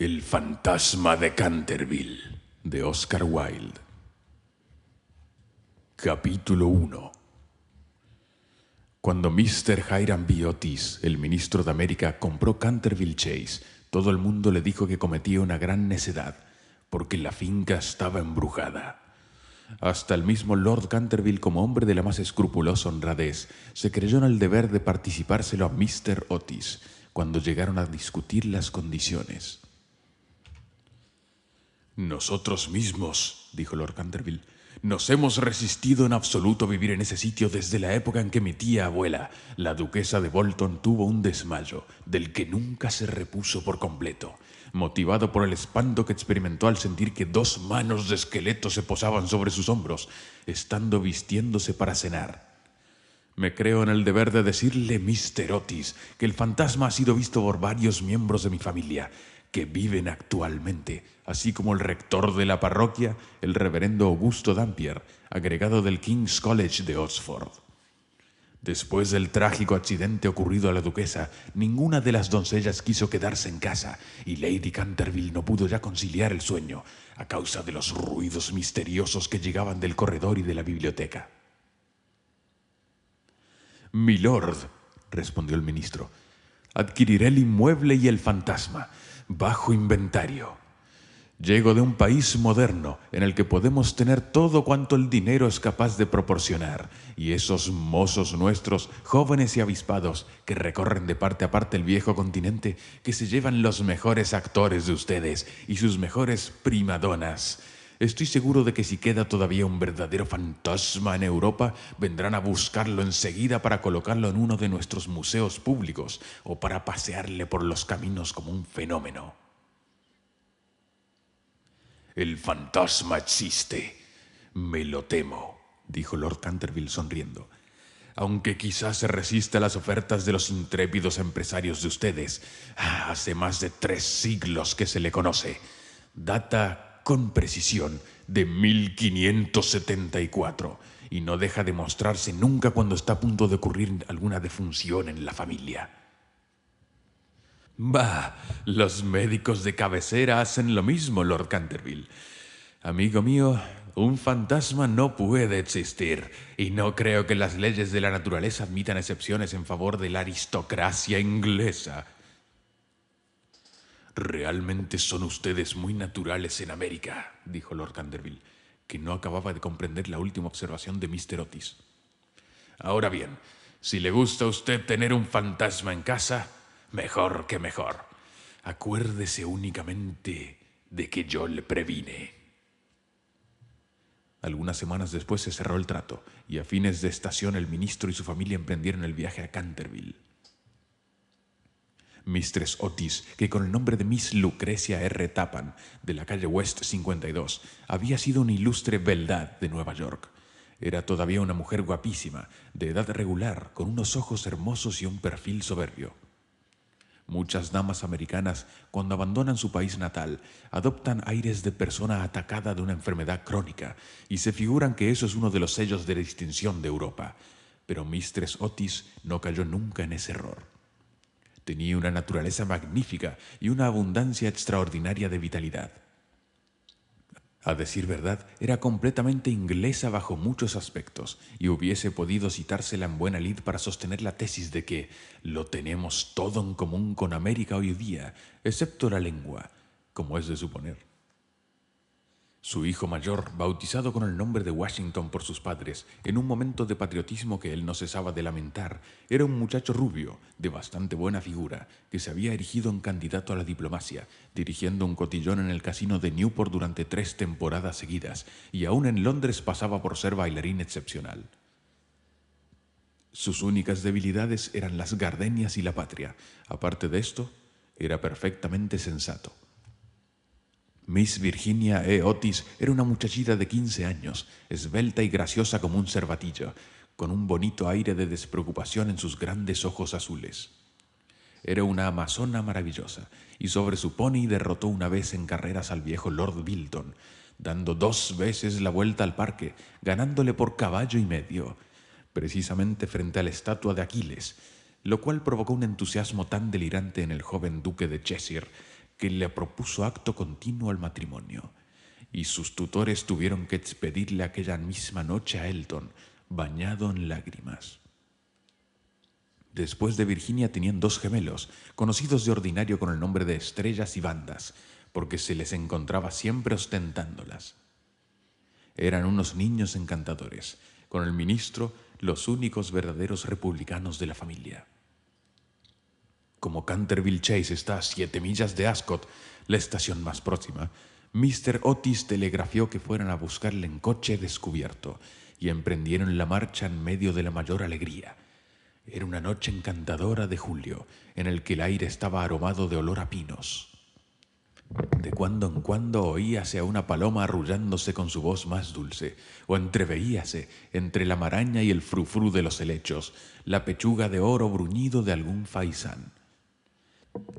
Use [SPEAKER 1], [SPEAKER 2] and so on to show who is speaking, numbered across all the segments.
[SPEAKER 1] El fantasma de Canterville, de Oscar Wilde. Capítulo 1. Cuando Mr. Hiram B. Otis, el ministro de América, compró Canterville Chase, todo el mundo le dijo que cometía una gran necedad, porque la finca estaba embrujada. Hasta el mismo Lord Canterville, como hombre de la más escrupulosa honradez, se creyó en el deber de participárselo a Mr. Otis, cuando llegaron a discutir las condiciones. «Nosotros mismos», dijo Lord Canterville, «nos hemos resistido en absoluto a vivir en ese sitio desde la época en que mi tía abuela, la duquesa de Bolton, tuvo un desmayo del que nunca se repuso por completo, motivado por el espanto que experimentó al sentir que 2 manos de esqueleto se posaban sobre sus hombros, estando vistiéndose para cenar. Me creo en el deber de decirle, Mr. Otis, que el fantasma ha sido visto por varios miembros de mi familia, que viven actualmente, así como el rector de la parroquia, el reverendo Augusto Dampier, agregado del King's College de Oxford. Después del trágico accidente ocurrido a la duquesa, ninguna de las doncellas quiso quedarse en casa y Lady Canterville no pudo ya conciliar el sueño a causa de los ruidos misteriosos que llegaban del corredor y de la biblioteca. «Milord», respondió el ministro, «adquiriré el inmueble y el fantasma, bajo inventario. Llego de un país moderno en el que podemos tener todo cuanto el dinero es capaz de proporcionar, y esos mozos nuestros, jóvenes y avispados, que recorren de parte a parte el viejo continente, que se llevan los mejores actores de ustedes y sus mejores primadonas. Estoy seguro de que si queda todavía un verdadero fantasma en Europa, vendrán a buscarlo enseguida para colocarlo en uno de nuestros museos públicos o para pasearle por los caminos como un fenómeno». «El fantasma existe. Me lo temo», dijo Lord Canterville sonriendo. «Aunque quizás se resista a las ofertas de los intrépidos empresarios de ustedes. Hace más de 3 siglos que se le conoce. Data con precisión de 1574 y no deja de mostrarse nunca cuando está a punto de ocurrir alguna defunción en la familia». «Bah, los médicos de cabecera hacen lo mismo, Lord Canterville. Amigo mío, un fantasma no puede existir, y no creo que las leyes de la naturaleza admitan excepciones en favor de la aristocracia inglesa». «Realmente son ustedes muy naturales en América», dijo Lord Canterville, que no acababa de comprender la última observación de Mr. Otis. «Ahora bien, si le gusta a usted tener un fantasma en casa, mejor que mejor. Acuérdese únicamente de que yo le previne». Algunas semanas después se cerró el trato, y a fines de estación el ministro y su familia emprendieron el viaje a Canterville. Mistress Otis, que con el nombre de Miss Lucrecia R. Tappan, de la calle West 52, había sido una ilustre beldad de Nueva York. Era todavía una mujer guapísima, de edad regular, con unos ojos hermosos y un perfil soberbio. Muchas damas americanas, cuando abandonan su país natal, adoptan aires de persona atacada de una enfermedad crónica y se figuran que eso es uno de los sellos de distinción de Europa. Pero Mistress Otis no cayó nunca en ese error. Tenía una naturaleza magnífica y una abundancia extraordinaria de vitalidad. A decir verdad, era completamente inglesa bajo muchos aspectos y hubiese podido citársela en buena lid para sostener la tesis de que lo tenemos todo en común con América hoy día, excepto la lengua, como es de suponer. Su hijo mayor, bautizado con el nombre de Washington por sus padres, en un momento de patriotismo que él no cesaba de lamentar, era un muchacho rubio, de bastante buena figura, que se había erigido en candidato a la diplomacia, dirigiendo un cotillón en el casino de Newport durante 3 temporadas seguidas, y aún en Londres pasaba por ser bailarín excepcional. Sus únicas debilidades eran las gardenias y la patria. Aparte de esto, era perfectamente sensato. Miss Virginia E. Otis era una muchachita de 15 años, esbelta y graciosa como un cervatillo, con un bonito aire de despreocupación en sus grandes ojos azules. Era una amazona maravillosa, y sobre su pony derrotó una vez en carreras al viejo Lord Bilton, dando 2 veces la vuelta al parque, ganándole por 1,5 caballos, precisamente frente a la estatua de Aquiles, lo cual provocó un entusiasmo tan delirante en el joven duque de Cheshire, que le propuso acto continuo al matrimonio, y sus tutores tuvieron que expedirle aquella misma noche a Elton, bañado en lágrimas. Después de Virginia tenían dos gemelos, conocidos de ordinario con el nombre de Estrellas y Bandas, porque se les encontraba siempre ostentándolas. Eran unos niños encantadores, con el ministro los únicos verdaderos republicanos de la familia. Como Canterville Chase está a 7 millas de Ascot, la estación más próxima, Mr. Otis telegrafió que fueran a buscarle en coche descubierto y emprendieron la marcha en medio de la mayor alegría. Era una noche encantadora de julio, en el que el aire estaba aromado de olor a pinos. De cuando en cuando oíase a una paloma arrullándose con su voz más dulce, o entreveíase, entre la maraña y el frufrú de los helechos, la pechuga de oro bruñido de algún faisán.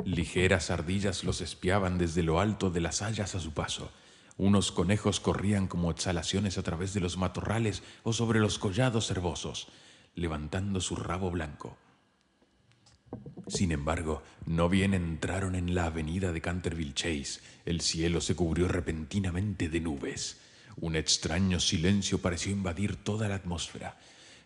[SPEAKER 1] Ligeras ardillas los espiaban desde lo alto de las hayas a su paso. Unos conejos corrían como exhalaciones a través de los matorrales o sobre los collados herbosos, levantando su rabo blanco. Sin embargo, no bien entraron en la avenida de Canterville Chase, el cielo se cubrió repentinamente de nubes. Un extraño silencio pareció invadir toda la atmósfera.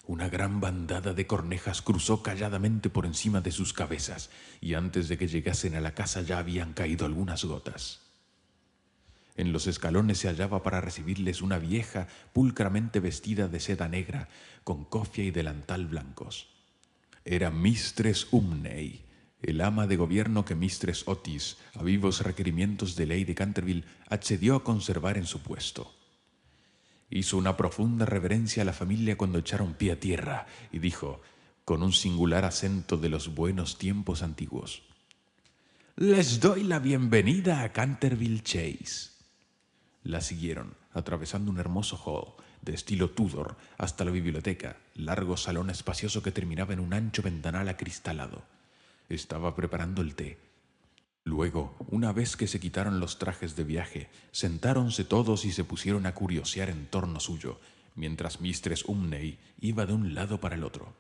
[SPEAKER 1] Una gran bandada de cornejas cruzó calladamente por encima de sus cabezas, y antes de que llegasen a la casa ya habían caído algunas gotas. En los escalones se hallaba para recibirles una vieja, pulcramente vestida de seda negra, con cofia y delantal blancos. Era Mistress Umney, el ama de gobierno que Mistress Otis, a vivos requerimientos de ley de Canterville, accedió a conservar en su puesto. Hizo una profunda reverencia a la familia cuando echaron pie a tierra y dijo, con un singular acento de los buenos tiempos antiguos: «Les doy la bienvenida a Canterville Chase». La siguieron, atravesando un hermoso hall de estilo Tudor hasta la biblioteca, largo salón espacioso que terminaba en un ancho ventanal acristalado. Estaba preparando el té. Luego, una vez que se quitaron los trajes de viaje, sentáronse todos y se pusieron a curiosear en torno suyo, mientras Mistress Umney iba de un lado para el otro.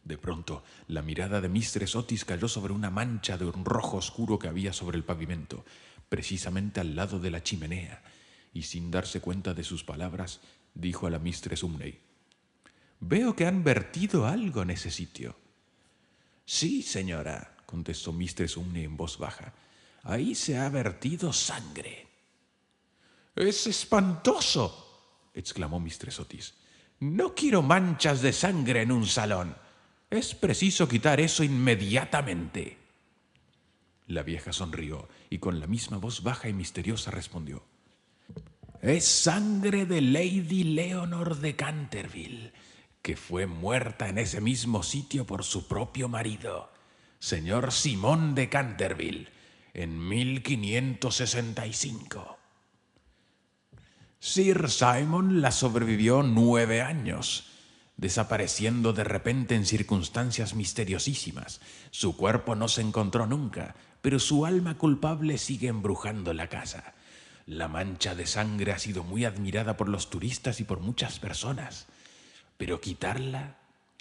[SPEAKER 1] De pronto, la mirada de Mistress Otis cayó sobre una mancha de un rojo oscuro que había sobre el pavimento, precisamente al lado de la chimenea, y sin darse cuenta de sus palabras, dijo a la Mistress Umney: «Veo que han vertido algo en ese sitio». «Sí, señora», contestó Mistress Umney en voz baja. «Ahí se ha vertido sangre». «¡Es espantoso!», exclamó Mistress Otis. «No quiero manchas de sangre en un salón. Es preciso quitar eso inmediatamente». La vieja sonrió y con la misma voz baja y misteriosa respondió: «Es sangre de Lady Leonor de Canterville, que fue muerta en ese mismo sitio por su propio marido, señor Simón de Canterville, en 1565. Sir Simon la sobrevivió 9 años, desapareciendo de repente en circunstancias misteriosísimas. Su cuerpo no se encontró nunca, pero su alma culpable sigue embrujando la casa. La mancha de sangre ha sido muy admirada por los turistas y por muchas personas, pero quitarla,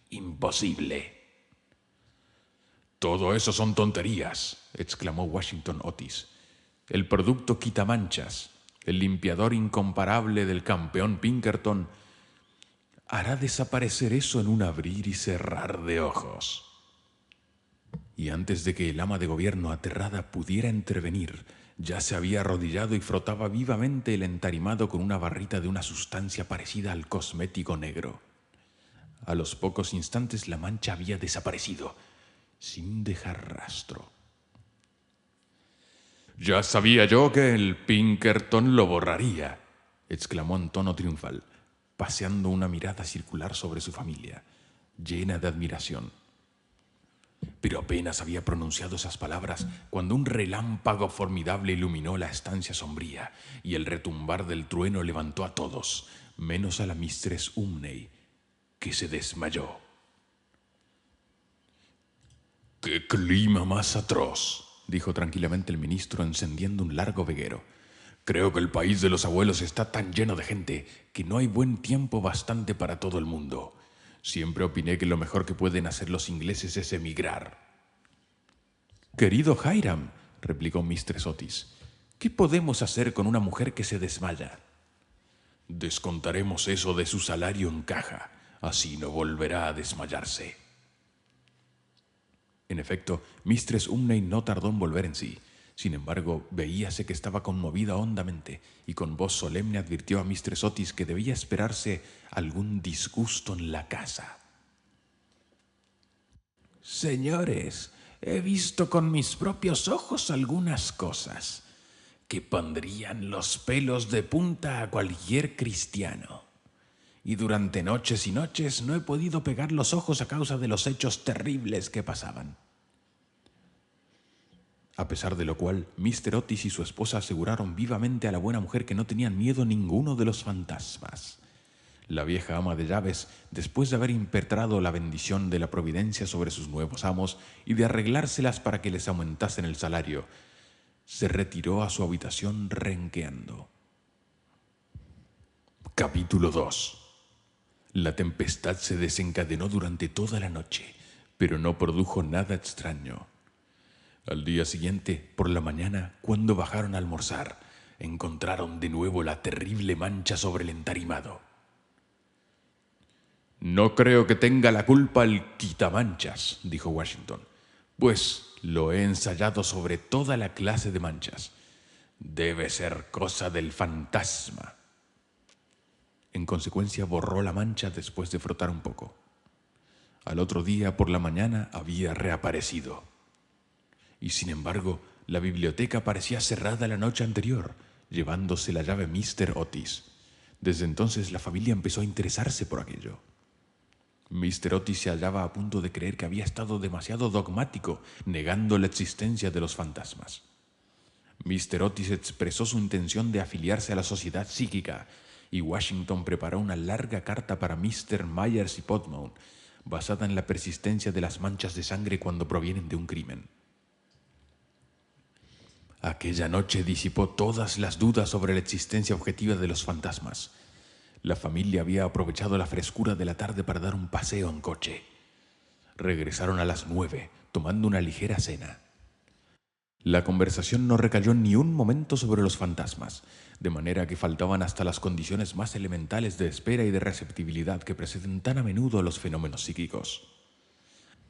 [SPEAKER 1] imposible». «Todo eso son tonterías», exclamó Washington Otis. «El producto quitamanchas, el limpiador incomparable del campeón Pinkerton, hará desaparecer eso en un abrir y cerrar de ojos». Y antes de que el ama de gobierno, aterrada, pudiera intervenir, ya se había arrodillado y frotaba vivamente el entarimado con una barrita de una sustancia parecida al cosmético negro. A los pocos instantes la mancha había desaparecido, sin dejar rastro. «Ya sabía yo que el Pinkerton lo borraría», exclamó en tono triunfal, paseando una mirada circular sobre su familia, llena de admiración. Pero apenas había pronunciado esas palabras cuando un relámpago formidable iluminó la estancia sombría y el retumbar del trueno levantó a todos, menos a la Mistress Umney, que se desmayó. «¡Qué clima más atroz!», dijo tranquilamente el ministro encendiendo un largo veguero. «Creo que el país de los abuelos está tan lleno de gente que no hay buen tiempo bastante para todo el mundo. Siempre opiné que lo mejor que pueden hacer los ingleses es emigrar». «Querido Hiram», replicó Mistress Otis. «¿Qué podemos hacer con una mujer que se desmaya?» «Descontaremos eso de su salario en caja. Así no volverá a desmayarse». En efecto, Mistress Umney no tardó en volver en sí. Sin embargo, veíase que estaba conmovida hondamente y con voz solemne advirtió a Mistress Otis que debía esperarse algún disgusto en la casa. «Señores, he visto con mis propios ojos algunas cosas que pondrían los pelos de punta a cualquier cristiano. Y durante noches y noches no he podido pegar los ojos a causa de los hechos terribles que pasaban». A pesar de lo cual, Mr. Otis y su esposa aseguraron vivamente a la buena mujer que no tenían miedo ninguno de los fantasmas. La vieja ama de llaves, después de haber impetrado la bendición de la providencia sobre sus nuevos amos y de arreglárselas para que les aumentasen el salario, se retiró a su habitación renqueando. Capítulo 2. La tempestad se desencadenó durante toda la noche, pero no produjo nada extraño. Al día siguiente, por la mañana, cuando bajaron a almorzar, encontraron de nuevo la terrible mancha sobre el entarimado. «No creo que tenga la culpa el quitamanchas», dijo Washington, «pues lo he ensayado sobre toda la clase de manchas. Debe ser cosa del fantasma». En consecuencia, borró la mancha después de frotar un poco. Al otro día, por la mañana, había reaparecido. Y sin embargo, la biblioteca parecía cerrada la noche anterior, llevándose la llave Mr. Otis. Desde entonces la familia empezó a interesarse por aquello. Mr. Otis se hallaba a punto de creer que había estado demasiado dogmático, negando la existencia de los fantasmas. Mr. Otis expresó su intención de afiliarse a la sociedad psíquica, y Washington preparó una larga carta para Mr. Myers y Podmount, basada en la persistencia de las manchas de sangre cuando provienen de un crimen. Aquella noche disipó todas las dudas sobre la existencia objetiva de los fantasmas. La familia había aprovechado la frescura de la tarde para dar un paseo en coche. Regresaron a las 9, tomando una ligera cena. La conversación no recayó ni un momento sobre los fantasmas, de manera que faltaban hasta las condiciones más elementales de espera y de receptibilidad que preceden tan a menudo a los fenómenos psíquicos.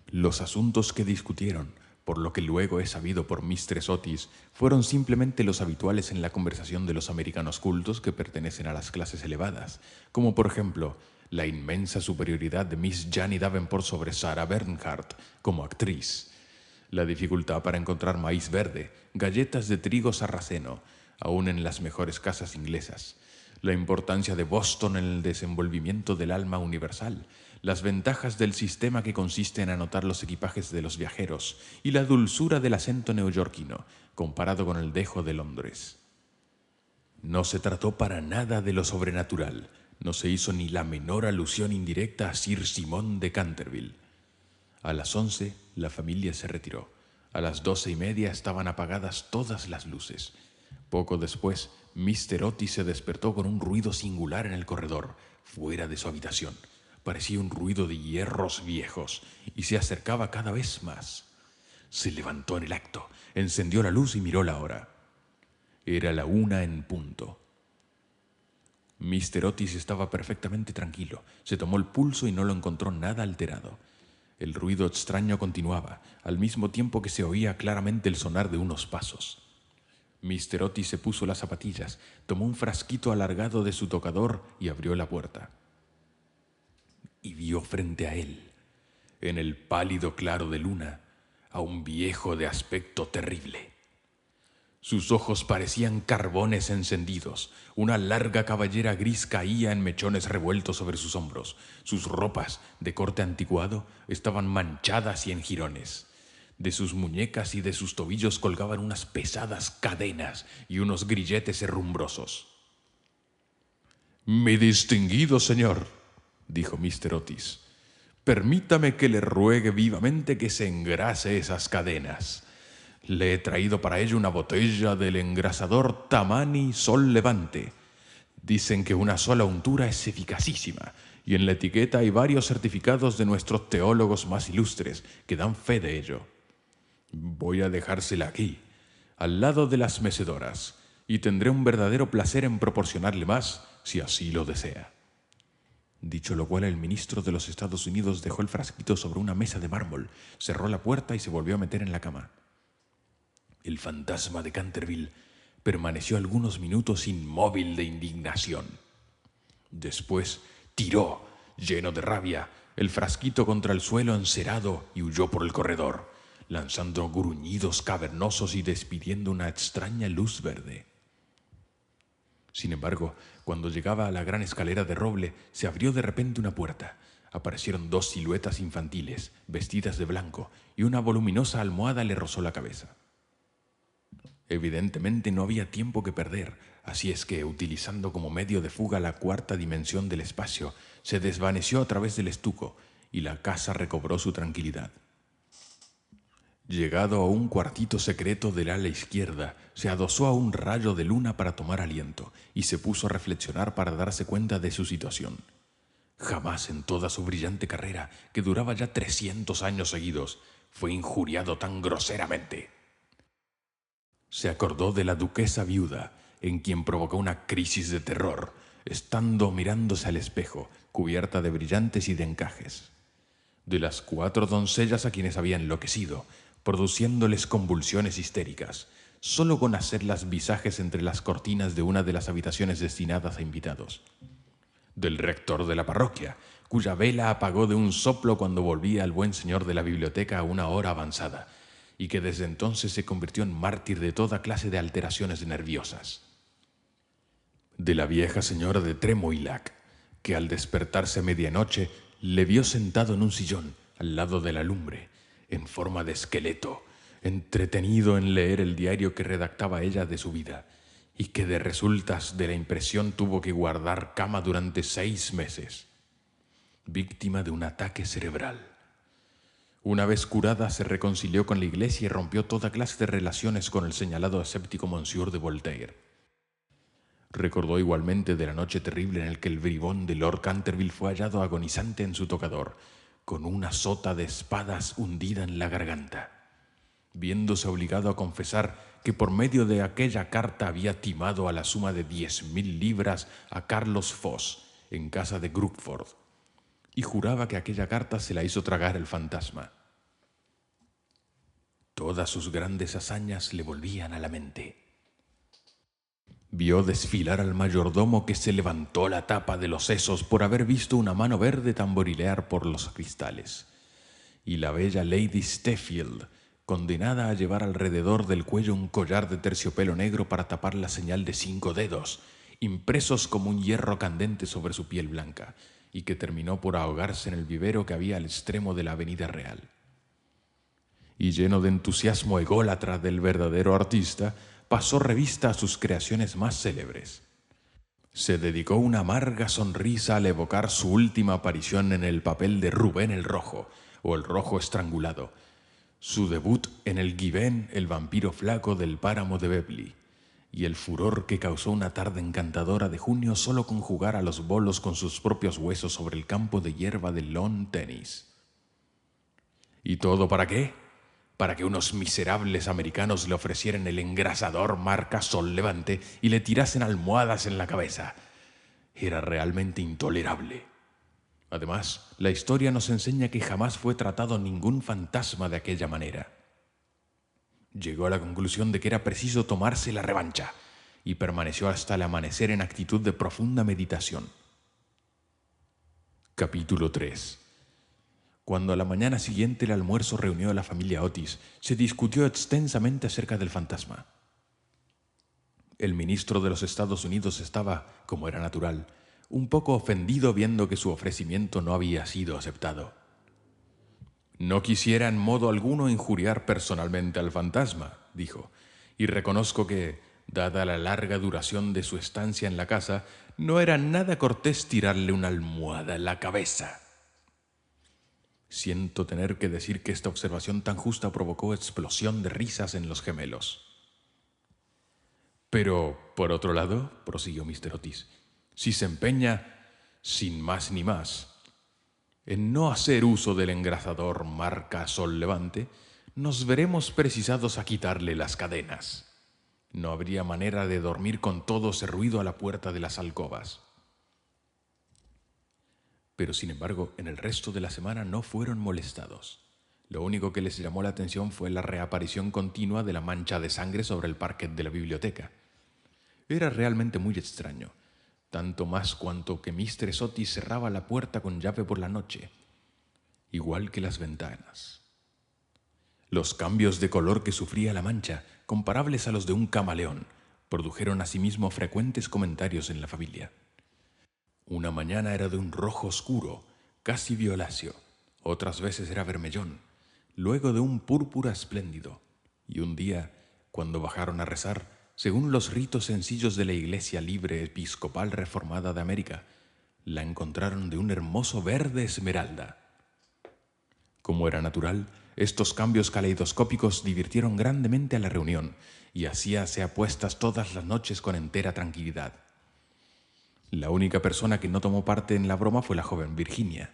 [SPEAKER 1] Los asuntos que discutieron, por lo que luego he sabido por Mistress Otis, fueron simplemente los habituales en la conversación de los americanos cultos que pertenecen a las clases elevadas, como por ejemplo la inmensa superioridad de Miss Janie Davenport sobre Sarah Bernhardt como actriz, la dificultad para encontrar maíz verde, galletas de trigo sarraceno, aún en las mejores casas inglesas, la importancia de Boston en el desenvolvimiento del alma universal, las ventajas del sistema que consiste en anotar los equipajes de los viajeros y la dulzura del acento neoyorquino comparado con el dejo de Londres. No se trató para nada de lo sobrenatural, no se hizo ni la menor alusión indirecta a Sir Simon de Canterville. A las 11 la familia se retiró. A las 12:30 estaban apagadas todas las luces. Poco después, Mr. Otis se despertó con un ruido singular en el corredor, fuera de su habitación. Parecía un ruido de hierros viejos y se acercaba cada vez más. Se levantó en el acto, encendió la luz y miró la hora. Era la 1 en punto. Mr. Otis estaba perfectamente tranquilo. Se tomó el pulso y no lo encontró nada alterado. El ruido extraño continuaba, al mismo tiempo que se oía claramente el sonar de unos pasos. Mr. Otis se puso las zapatillas, tomó un frasquito alargado de su tocador y abrió la puerta. Y vio frente a él, en el pálido claro de luna, a un viejo de aspecto terrible. Sus ojos parecían carbones encendidos, una larga cabellera gris caía en mechones revueltos sobre sus hombros. Sus ropas, de corte anticuado, estaban manchadas y en jirones. De sus muñecas y de sus tobillos colgaban unas pesadas cadenas y unos grilletes herrumbrosos. «Mi distinguido señor», dijo Mr. Otis, «permítame que le ruegue vivamente que se engrase esas cadenas. Le he traído para ello una botella del engrasador Tamani Sol Levante. Dicen que una sola untura es eficacísima, y en la etiqueta hay varios certificados de nuestros teólogos más ilustres que dan fe de ello. Voy a dejársela aquí. al lado de las mecedoras, y tendré un verdadero placer en proporcionarle más, si así lo desea». Dicho lo cual, el ministro de los Estados Unidos dejó el frasquito sobre una mesa de mármol, cerró la puerta y se volvió a meter en la cama. El fantasma de Canterville permaneció algunos minutos inmóvil de indignación. Después tiró, lleno de rabia, el frasquito contra el suelo encerado y huyó por el corredor, lanzando gruñidos cavernosos y despidiendo una extraña luz verde. Sin embargo, cuando llegaba a la gran escalera de roble, se abrió de repente una puerta. Aparecieron 2 siluetas infantiles, vestidas de blanco, y una voluminosa almohada le rozó la cabeza. Evidentemente no había tiempo que perder, así es que, utilizando como medio de fuga la 4ª dimensión del espacio, se desvaneció a través del estuco, y la casa recobró su tranquilidad. Llegado a un cuartito secreto del ala izquierda, se adosó a un rayo de luna para tomar aliento y se puso a reflexionar para darse cuenta de su situación. Jamás en toda su brillante carrera, que duraba ya 300 años seguidos, fue injuriado tan groseramente. Se acordó de la duquesa viuda, en quien provocó una crisis de terror, estando mirándose al espejo, cubierta de brillantes y de encajes. De las 4 doncellas a quienes había enloquecido, produciéndoles convulsiones histéricas, solo con hacerlas visajes entre las cortinas de una de las habitaciones destinadas a invitados. Del rector de la parroquia, cuya vela apagó de un soplo cuando volvía el buen señor de la biblioteca a una hora avanzada, y que desde entonces se convirtió en mártir de toda clase de alteraciones nerviosas. De la vieja señora de Tremouillac, que al despertarse a medianoche le vio sentado en un sillón al lado de la lumbre, en forma de esqueleto, entretenido en leer el diario que redactaba ella de su vida, y que de resultas de la impresión tuvo que guardar cama durante 6 meses, víctima de un ataque cerebral. Una vez curada, se reconcilió con la Iglesia y rompió toda clase de relaciones con el señalado escéptico Monsieur de Voltaire. Recordó igualmente de la noche terrible en la que el bribón de Lord Canterville fue hallado agonizante en su tocador, con una sota de espadas hundida en la garganta, viéndose obligado a confesar que por medio de aquella carta había timado a la suma de 10.000 libras a Carlos Foss en casa de Crookford, y juraba que aquella carta se la hizo tragar el fantasma. Todas sus grandes hazañas le volvían a la mente. Vio desfilar al mayordomo que se levantó la tapa de los sesos por haber visto una mano verde tamborilear por los cristales, y la bella Lady Steffield, condenada a llevar alrededor del cuello un collar de terciopelo negro para tapar la señal de 5 dedos, impresos como un hierro candente sobre su piel blanca, y que terminó por ahogarse en el vivero que había al extremo de la Avenida Real. Y lleno de entusiasmo ególatra del verdadero artista, pasó revista a sus creaciones más célebres. Se dedicó una amarga sonrisa al evocar su última aparición en el papel de Rubén el Rojo, o el Rojo Estrangulado, su debut en el Given, el vampiro flaco del páramo de Bebley, y el furor que causó una tarde encantadora de junio solo con jugar a los bolos con sus propios huesos sobre el campo de hierba del lawn tenis. ¿Y todo para qué? Para que unos miserables americanos le ofrecieran el engrasador marca Sol Levante y le tirasen almohadas en la cabeza. Era realmente intolerable. Además, la historia nos enseña que jamás fue tratado ningún fantasma de aquella manera. Llegó a la conclusión de que era preciso tomarse la revancha y permaneció hasta el amanecer en actitud de profunda meditación. Capítulo 3. Cuando a la mañana siguiente el almuerzo reunió a la familia Otis, se discutió extensamente acerca del fantasma. El ministro de los Estados Unidos estaba, como era natural, un poco ofendido viendo que su ofrecimiento no había sido aceptado. «No quisiera en modo alguno injuriar personalmente al fantasma», dijo, «y reconozco que, dada la larga duración de su estancia en la casa, no era nada cortés tirarle una almohada en la cabeza». Siento tener que decir que esta observación tan justa provocó explosión de risas en los gemelos. «Pero, por otro lado», prosiguió Mr. Otis, «si se empeña, sin más ni más, en no hacer uso del engrasador marca Sol Levante, nos veremos precisados a quitarle las cadenas. No habría manera de dormir con todo ese ruido a la puerta de las alcobas. Pero sin embargo, en el resto de la semana no fueron molestados. Lo único que les llamó la atención fue la reaparición continua de la mancha de sangre sobre el parquet de la biblioteca. Era realmente muy extraño, tanto más cuanto que Mistress Otis cerraba la puerta con llave por la noche, igual que las ventanas. Los cambios de color que sufría la mancha, comparables a los de un camaleón, produjeron asimismo frecuentes comentarios en la familia. Una mañana era de un rojo oscuro, casi violáceo, otras veces era vermellón, luego de un púrpura espléndido, y un día, cuando bajaron a rezar, según los ritos sencillos de la Iglesia Libre Episcopal Reformada de América, la encontraron de un hermoso verde esmeralda. Como era natural, estos cambios caleidoscópicos divirtieron grandemente a la reunión y hacíase apuestas todas las noches con entera tranquilidad. La única persona que no tomó parte en la broma fue la joven Virginia.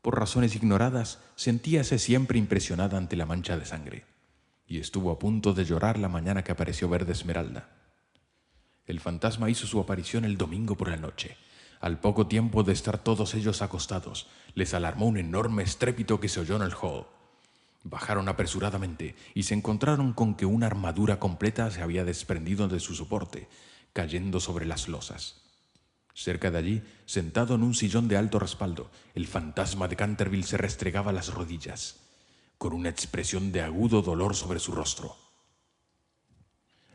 [SPEAKER 1] Por razones ignoradas, sentíase siempre impresionada ante la mancha de sangre, y estuvo a punto de llorar la mañana que apareció verde esmeralda. El fantasma hizo su aparición el domingo por la noche. Al poco tiempo de estar todos ellos acostados, les alarmó un enorme estrépito que se oyó en el hall. Bajaron apresuradamente y se encontraron con que una armadura completa se había desprendido de su soporte, cayendo sobre las losas. Cerca de allí, sentado en un sillón de alto respaldo, el fantasma de Canterville se restregaba las rodillas, con una expresión de agudo dolor sobre su rostro.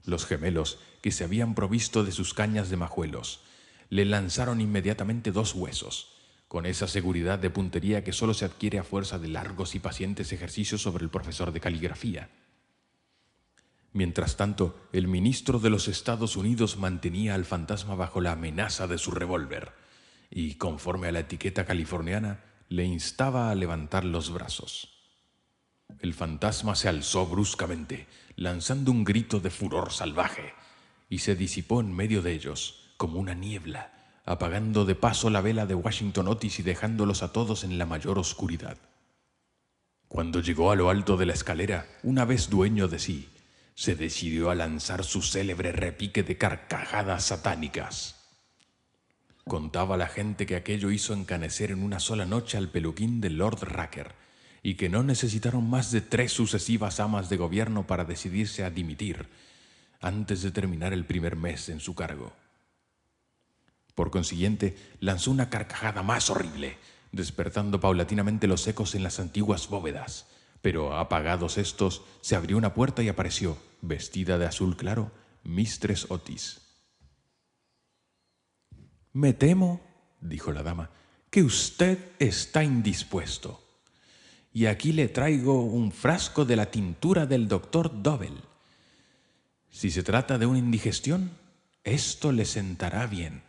[SPEAKER 1] Los gemelos, que se habían provisto de sus cañas de majuelos, le lanzaron inmediatamente 2 huesos, con esa seguridad de puntería que solo se adquiere a fuerza de largos y pacientes ejercicios sobre el profesor de caligrafía. Mientras tanto, el ministro de los Estados Unidos mantenía al fantasma bajo la amenaza de su revólver y, conforme a la etiqueta californiana, le instaba a levantar los brazos. El fantasma se alzó bruscamente, lanzando un grito de furor salvaje, y se disipó en medio de ellos, como una niebla, apagando de paso la vela de Washington Otis y dejándolos a todos en la mayor oscuridad. Cuando llegó a lo alto de la escalera, una vez dueño de sí, se decidió a lanzar su célebre repique de carcajadas satánicas. Contaba la gente que aquello hizo encanecer en una sola noche al peluquín de Lord Racker, y que no necesitaron más de 3 sucesivas amas de gobierno para decidirse a dimitir antes de terminar el primer mes en su cargo. Por consiguiente, lanzó una carcajada más horrible, despertando paulatinamente los ecos en las antiguas bóvedas. Pero apagados estos, se abrió una puerta y apareció, vestida de azul claro, Mistress Otis. «Me temo», dijo la dama, «que usted está indispuesto. Y aquí le traigo un frasco de la tintura del doctor Dobell. Si se trata de una indigestión, esto le sentará bien».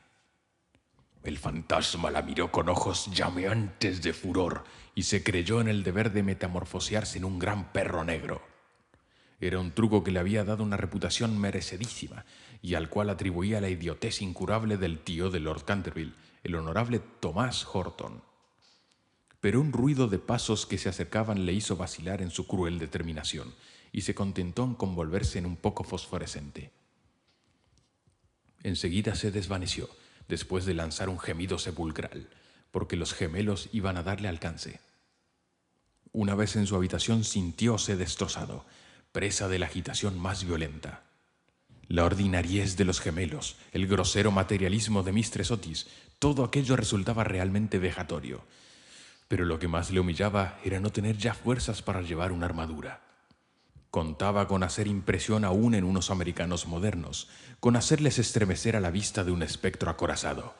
[SPEAKER 1] El fantasma la miró con ojos llameantes de furor y se creyó en el deber de metamorfosearse en un gran perro negro. Era un truco que le había dado una reputación merecedísima y al cual atribuía la idiotez incurable del tío de Lord Canterville, el honorable Thomas Horton. Pero un ruido de pasos que se acercaban le hizo vacilar en su cruel determinación y se contentó en convolverse en un poco fosforescente. Enseguida se desvaneció, después de lanzar un gemido sepulcral, porque los gemelos iban a darle alcance. Una vez en su habitación sintióse destrozado, presa de la agitación más violenta. La ordinariez de los gemelos, el grosero materialismo de Mistress Otis, todo aquello resultaba realmente vejatorio. Pero lo que más le humillaba era no tener ya fuerzas para llevar una armadura. Contaba con hacer impresión aún en unos americanos modernos, con hacerles estremecer a la vista de un espectro acorazado,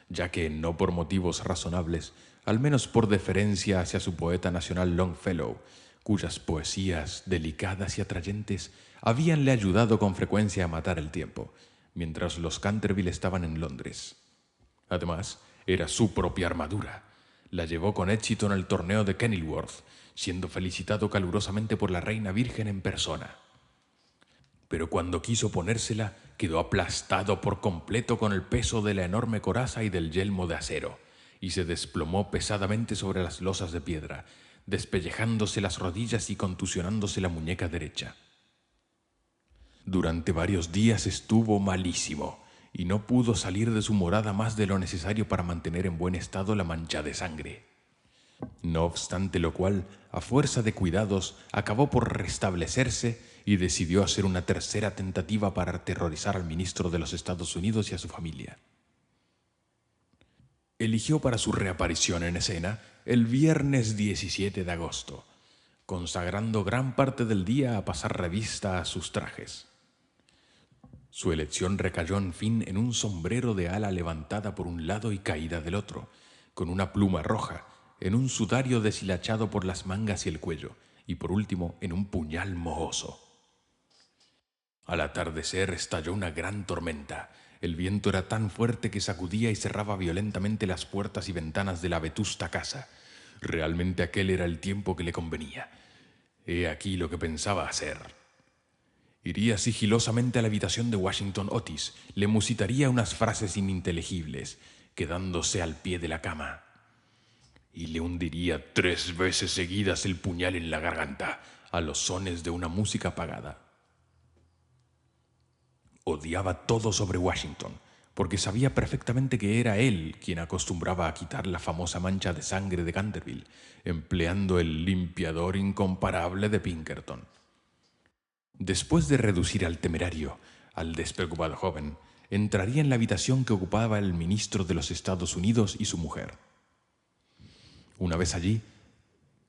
[SPEAKER 1] ya que, no por motivos razonables, al menos por deferencia hacia su poeta nacional Longfellow, cuyas poesías, delicadas y atrayentes, habíanle ayudado con frecuencia a matar el tiempo, mientras los Canterville estaban en Londres. Además, era su propia armadura. La llevó con éxito en el torneo de Kenilworth, siendo felicitado calurosamente por la reina virgen en persona. Pero cuando quiso ponérsela, quedó aplastado por completo con el peso de la enorme coraza y del yelmo de acero, y se desplomó pesadamente sobre las losas de piedra, despellejándose las rodillas y contusionándose la muñeca derecha. Durante varios días estuvo malísimo y no pudo salir de su morada más de lo necesario para mantener en buen estado la mancha de sangre. No obstante lo cual, a fuerza de cuidados, acabó por restablecerse y decidió hacer una tercera tentativa para aterrorizar al ministro de los Estados Unidos y a su familia. Eligió para su reaparición en escena el viernes 17 de agosto, consagrando gran parte del día a pasar revista a sus trajes. Su elección recayó en fin en un sombrero de ala levantada por un lado y caída del otro, con una pluma roja, en un sudario deshilachado por las mangas y el cuello, y por último en un puñal mohoso. Al atardecer estalló una gran tormenta. El viento era tan fuerte que sacudía y cerraba violentamente las puertas y ventanas de la vetusta casa. Realmente aquel era el tiempo que le convenía. He aquí lo que pensaba hacer. Iría sigilosamente a la habitación de Washington Otis, le musitaría unas frases ininteligibles, quedándose al pie de la cama, y le hundiría 3 veces seguidas el puñal en la garganta, a los sones de una música apagada. Odiaba todo sobre Washington, porque sabía perfectamente que era él quien acostumbraba a quitar la famosa mancha de sangre de Canterville, empleando el limpiador incomparable de Pinkerton. Después de reducir al temerario, al despreocupado joven, entraría en la habitación que ocupaba el ministro de los Estados Unidos y su mujer. Una vez allí,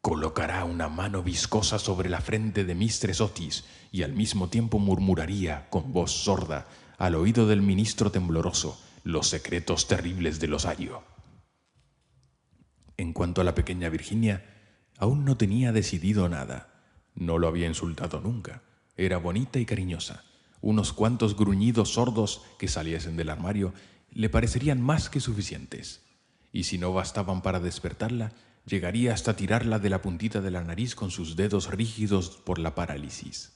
[SPEAKER 1] colocará una mano viscosa sobre la frente de Mistress Otis y al mismo tiempo murmuraría con voz sorda al oído del ministro tembloroso los secretos terribles del osario. En cuanto a la pequeña Virginia, aún no tenía decidido nada. No lo había insultado nunca. Era bonita y cariñosa. Unos cuantos gruñidos sordos que saliesen del armario le parecerían más que suficientes. Y si no bastaban para despertarla, llegaría hasta tirarla de la puntita de la nariz con sus dedos rígidos por la parálisis.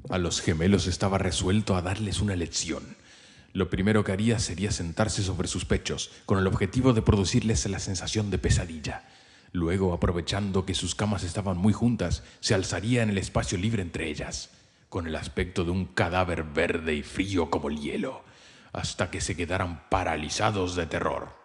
[SPEAKER 1] A los gemelos estaba resuelto a darles una lección. Lo primero que haría sería sentarse sobre sus pechos, con el objetivo de producirles la sensación de pesadilla. Luego, aprovechando que sus camas estaban muy juntas, se alzaría en el espacio libre entre ellas, con el aspecto de un cadáver verde y frío como el hielo, hasta que se quedaran paralizados de terror.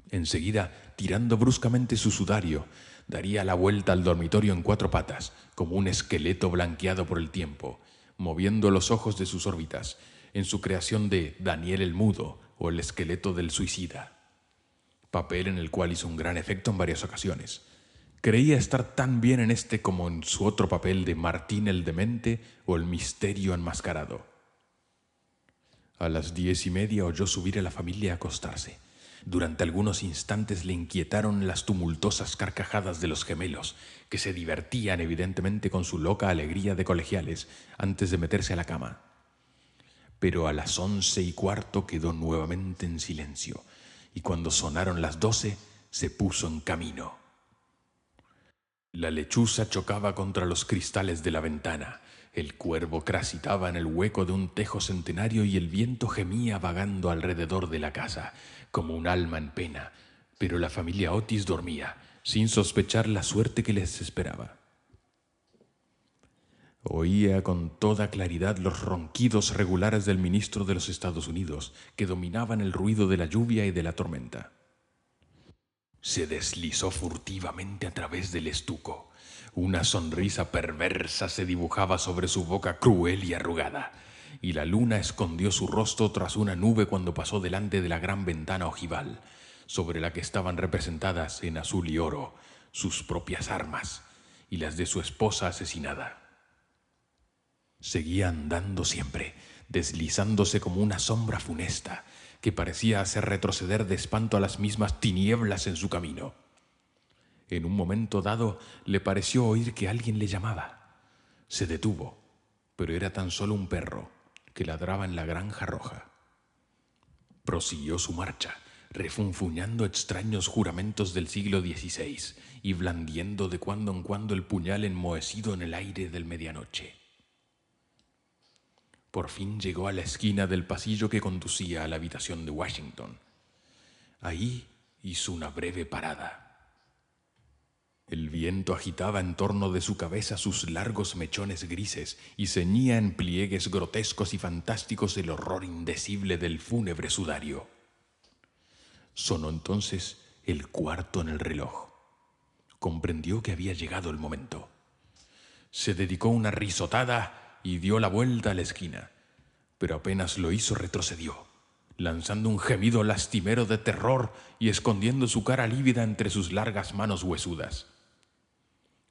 [SPEAKER 1] Enseguida, tirando bruscamente su sudario, daría la vuelta al dormitorio en 4 patas, como un esqueleto blanqueado por el tiempo, moviendo los ojos de sus órbitas, en su creación de Daniel el Mudo o el esqueleto del suicida, papel en el cual hizo un gran efecto en varias ocasiones. Creía estar tan bien en este como en su otro papel de Martín el Demente o el Misterio Enmascarado. A las 10:30 oyó subir a la familia a acostarse. Durante algunos instantes le inquietaron las tumultuosas carcajadas de los gemelos, que se divertían evidentemente con su loca alegría de colegiales antes de meterse a la cama. Pero a las 11:15 quedó nuevamente en silencio, y cuando sonaron las 12 se puso en camino. La lechuza chocaba contra los cristales de la ventana, el cuervo crasitaba en el hueco de un tejo centenario y el viento gemía vagando alrededor de la casa, como un alma en pena, pero la familia Otis dormía, sin sospechar la suerte que les esperaba. Oía con toda claridad los ronquidos regulares del ministro de los Estados Unidos, que dominaban el ruido de la lluvia y de la tormenta. Se deslizó furtivamente a través del estuco. Una sonrisa perversa se dibujaba sobre su boca cruel y arrugada, y la luna escondió su rostro tras una nube cuando pasó delante de la gran ventana ojival, sobre la que estaban representadas en azul y oro sus propias armas y las de su esposa asesinada. Seguía andando siempre, deslizándose como una sombra funesta, que parecía hacer retroceder de espanto a las mismas tinieblas en su camino. En un momento dado le pareció oír que alguien le llamaba. Se detuvo, pero era tan solo un perro que ladraba en la granja roja. Prosiguió su marcha, refunfuñando extraños juramentos del siglo XVI y blandiendo de cuando en cuando el puñal enmohecido en el aire del medianoche. Por fin llegó a la esquina del pasillo que conducía a la habitación de Washington. Ahí hizo una breve parada. El viento agitaba en torno de su cabeza sus largos mechones grises y ceñía en pliegues grotescos y fantásticos el horror indecible del fúnebre sudario. Sonó entonces el cuarto en el reloj. Comprendió que había llegado el momento. Se dedicó una risotada y dio la vuelta a la esquina, pero apenas lo hizo retrocedió, lanzando un gemido lastimero de terror y escondiendo su cara lívida entre sus largas manos huesudas.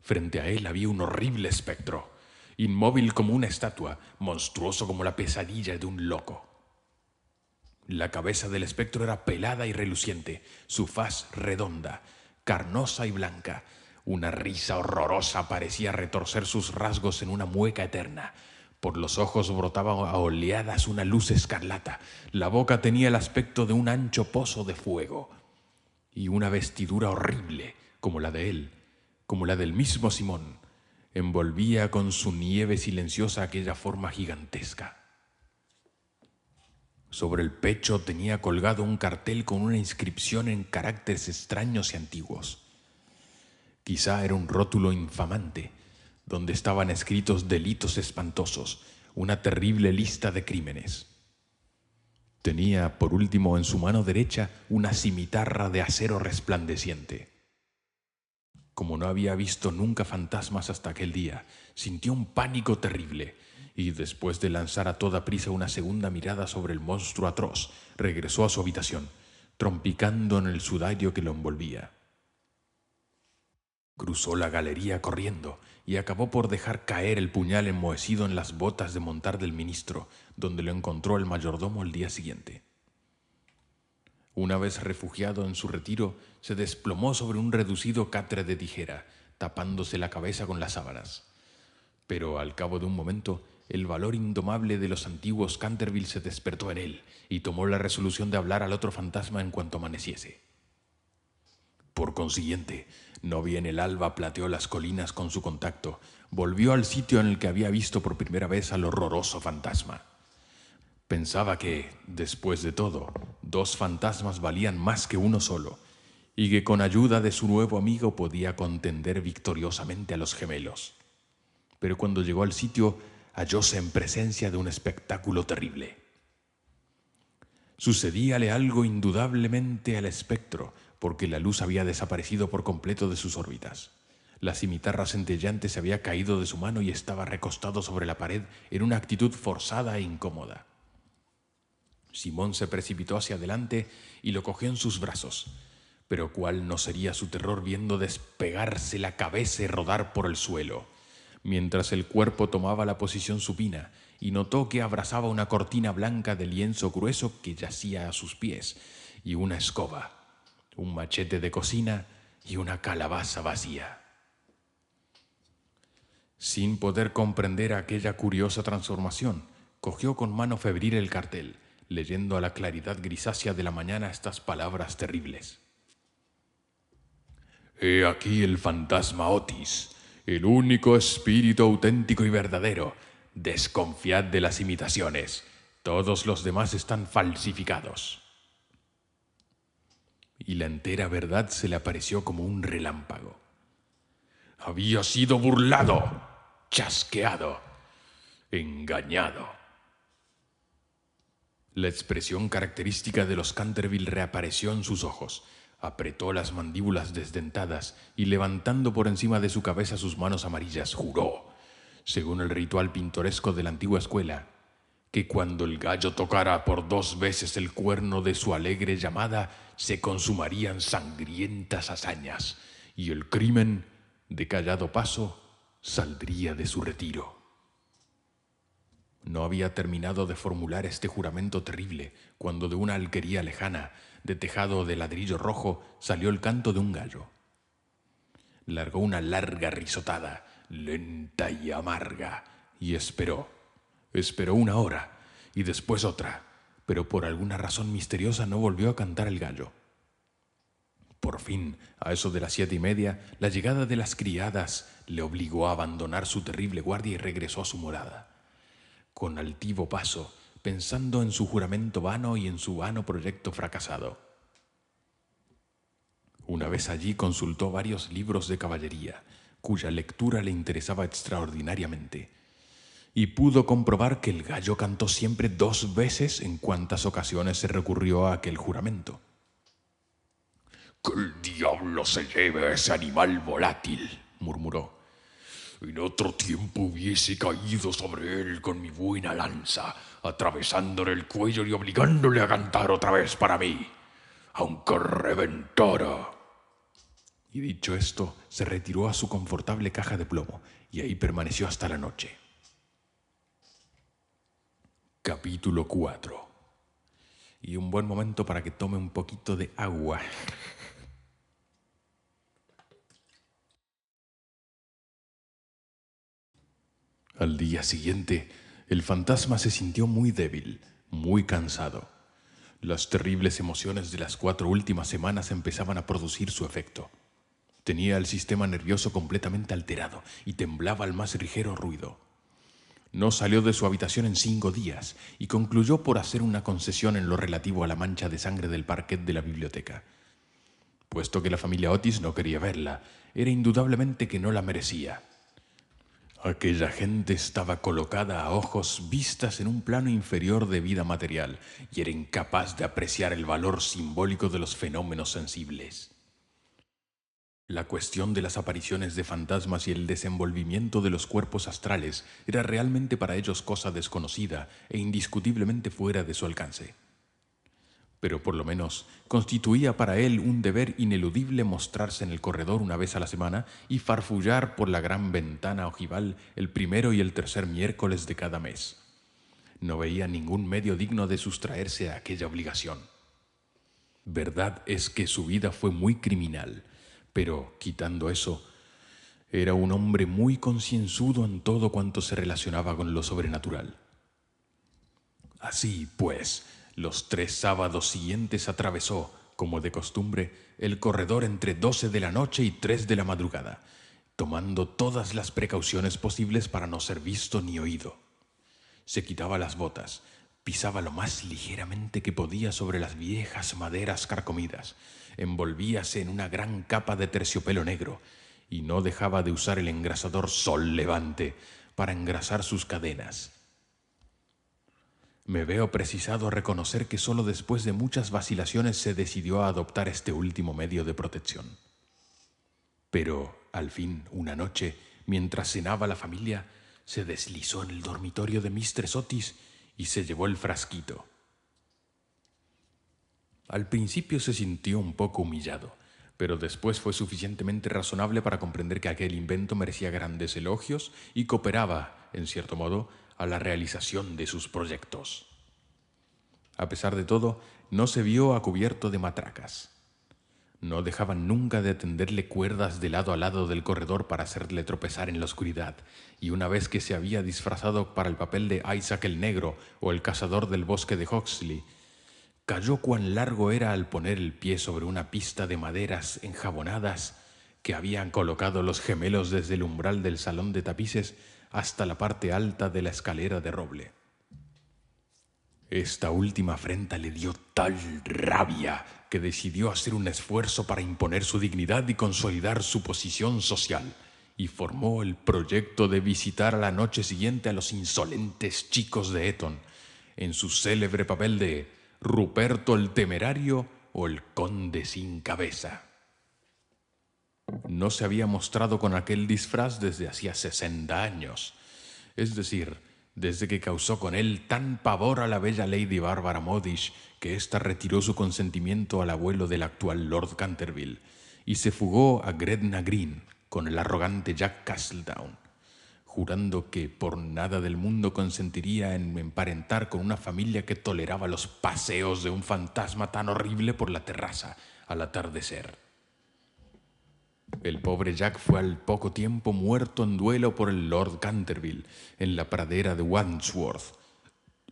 [SPEAKER 1] Frente a él había un horrible espectro, inmóvil como una estatua, monstruoso como la pesadilla de un loco. La cabeza del espectro era pelada y reluciente, su faz redonda, carnosa y blanca. Una risa horrorosa parecía retorcer sus rasgos en una mueca eterna. Por los ojos brotaba a oleadas una luz escarlata. La boca tenía el aspecto de un ancho pozo de fuego. Y una vestidura horrible, como la de él, como la del mismo Simón, envolvía con su nieve silenciosa aquella forma gigantesca. Sobre el pecho tenía colgado un cartel con una inscripción en caracteres extraños y antiguos. Quizá era un rótulo infamante, donde estaban escritos delitos espantosos, una terrible lista de crímenes. Tenía, por último, en su mano derecha una cimitarra de acero resplandeciente. Como no había visto nunca fantasmas hasta aquel día, sintió un pánico terrible y, después de lanzar a toda prisa una segunda mirada sobre el monstruo atroz, regresó a su habitación, trompicando en el sudario que lo envolvía. Cruzó la galería corriendo y acabó por dejar caer el puñal enmohecido en las botas de montar del ministro, donde lo encontró el mayordomo al día siguiente. Una vez refugiado en su retiro, se desplomó sobre un reducido catre de tijera, tapándose la cabeza con las sábanas. Pero al cabo de un momento, el valor indomable de los antiguos Canterville se despertó en él y tomó la resolución de hablar al otro fantasma en cuanto amaneciese. Por consiguiente, no bien el alba plateó las colinas con su contacto, volvió al sitio en el que había visto por primera vez al horroroso fantasma. Pensaba que, después de todo, dos fantasmas valían más que uno solo, y que con ayuda de su nuevo amigo podía contender victoriosamente a los gemelos. Pero cuando llegó al sitio, hallóse en presencia de un espectáculo terrible. Sucedíale algo indudablemente al espectro, porque la luz había desaparecido por completo de sus órbitas. La cimitarra centellante se había caído de su mano y estaba recostado sobre la pared en una actitud forzada e incómoda. Simón se precipitó hacia adelante y lo cogió en sus brazos. Pero cuál no sería su terror viendo despegarse la cabeza y rodar por el suelo, mientras el cuerpo tomaba la posición supina, y notó que abrazaba una cortina blanca de lienzo grueso que yacía a sus pies, y una escoba, un machete de cocina y una calabaza vacía. Sin poder comprender aquella curiosa transformación, cogió con mano febril el cartel, leyendo a la claridad grisácea de la mañana estas palabras terribles. He aquí el fantasma Otis, el único espíritu auténtico y verdadero. Desconfiad de las imitaciones. Todos los demás están falsificados. Y la entera verdad se le apareció como un relámpago. Había sido burlado, chasqueado, engañado. La expresión característica de los Canterville reapareció en sus ojos. Apretó las mandíbulas desdentadas y, levantando por encima de su cabeza sus manos amarillas, juró, según el ritual pintoresco de la antigua escuela, que cuando el gallo tocara por 2 veces el cuerno de su alegre llamada, se consumarían sangrientas hazañas, y el crimen, de callado paso, saldría de su retiro. No había terminado de formular este juramento terrible cuando de una alquería lejana, de tejado de ladrillo rojo, salió el canto de un gallo. Largó una larga risotada, lenta y amarga, y esperó. Esperó 1 hora, y después otra, pero por alguna razón misteriosa no volvió a cantar el gallo. Por fin, a eso de las 7:30, la llegada de las criadas le obligó a abandonar su terrible guardia y regresó a su morada. Con altivo paso, pensando en su juramento vano y en su vano proyecto fracasado. Una vez allí consultó varios libros de caballería, cuya lectura le interesaba extraordinariamente, y pudo comprobar que el gallo cantó siempre 2 veces en cuantas ocasiones se recurrió a aquel juramento.
[SPEAKER 2] «Que el diablo se lleve a ese animal volátil»,
[SPEAKER 1] murmuró.
[SPEAKER 2] «En otro tiempo hubiese caído sobre él con mi buena lanza, atravesándole el cuello y obligándole a cantar otra vez para mí, aunque reventara».
[SPEAKER 1] Y dicho esto, se retiró a su confortable caja de plomo, y ahí permaneció hasta la noche. Capítulo 4. Y un buen momento para que tome un poquito de agua. Al día siguiente, el fantasma se sintió muy débil, muy cansado. Las terribles emociones de las 4 últimas semanas empezaban a producir su efecto. Tenía el sistema nervioso completamente alterado y temblaba al más ligero ruido. No salió de su habitación en 5 días y concluyó por hacer una concesión en lo relativo a la mancha de sangre del parquet de la biblioteca. Puesto que la familia Otis no quería verla, era indudablemente que no la merecía. Aquella gente estaba colocada a ojos vistas en un plano inferior de vida material y era incapaz de apreciar el valor simbólico de los fenómenos sensibles. La cuestión de las apariciones de fantasmas y el desenvolvimiento de los cuerpos astrales era realmente para ellos cosa desconocida e indiscutiblemente fuera de su alcance. Pero por lo menos constituía para él un deber ineludible mostrarse en el corredor una vez a la semana y farfullar por la gran ventana ojival el 1 y el 3 miércoles de cada mes. No veía ningún medio digno de sustraerse a aquella obligación. Verdad es que su vida fue muy criminal, pero, quitando eso, era un hombre muy concienzudo en todo cuanto se relacionaba con lo sobrenatural. Así, pues, los 3 sábados siguientes atravesó, como de costumbre, el corredor entre 12 de la noche y 3 de la madrugada, tomando todas las precauciones posibles para no ser visto ni oído. Se quitaba las botas, pisaba lo más ligeramente que podía sobre las viejas maderas carcomidas, envolvíase en una gran capa de terciopelo negro y no dejaba de usar el engrasador Sol Levante para engrasar sus cadenas. Me veo precisado a reconocer que solo después de muchas vacilaciones se decidió a adoptar este último medio de protección. Pero, al fin, una noche, mientras cenaba la familia, se deslizó en el dormitorio de Mistress Otis y se llevó el frasquito. Al principio se sintió un poco humillado, pero después fue suficientemente razonable para comprender que aquel invento merecía grandes elogios y cooperaba, en cierto modo, a la realización de sus proyectos. A pesar de todo, no se vio a cubierto de matracas. No dejaban nunca de tenderle cuerdas de lado a lado del corredor para hacerle tropezar en la oscuridad, y una vez que se había disfrazado para el papel de Isaac el Negro o el cazador del bosque de Huxley, cayó cuán largo era al poner el pie sobre una pista de maderas enjabonadas que habían colocado los gemelos desde el umbral del salón de tapices hasta la parte alta de la escalera de roble. Esta última afrenta le dio tal rabia que decidió hacer un esfuerzo para imponer su dignidad y consolidar su posición social, y formó el proyecto de visitar a la noche siguiente a los insolentes chicos de Eton, en su célebre papel de Ruperto el Temerario o el Conde sin Cabeza. No se había mostrado con aquel disfraz desde hacía 60 años, es decir, desde que causó con él tan pavor a la bella Lady Bárbara Modish que ésta retiró su consentimiento al abuelo del actual Lord Canterville y se fugó a Gretna Green con el arrogante Jack Castledown, jurando que por nada del mundo consentiría en emparentar con una familia que toleraba los paseos de un fantasma tan horrible por la terraza al atardecer. El pobre Jack fue al poco tiempo muerto en duelo por el Lord Canterville en la pradera de Wandsworth,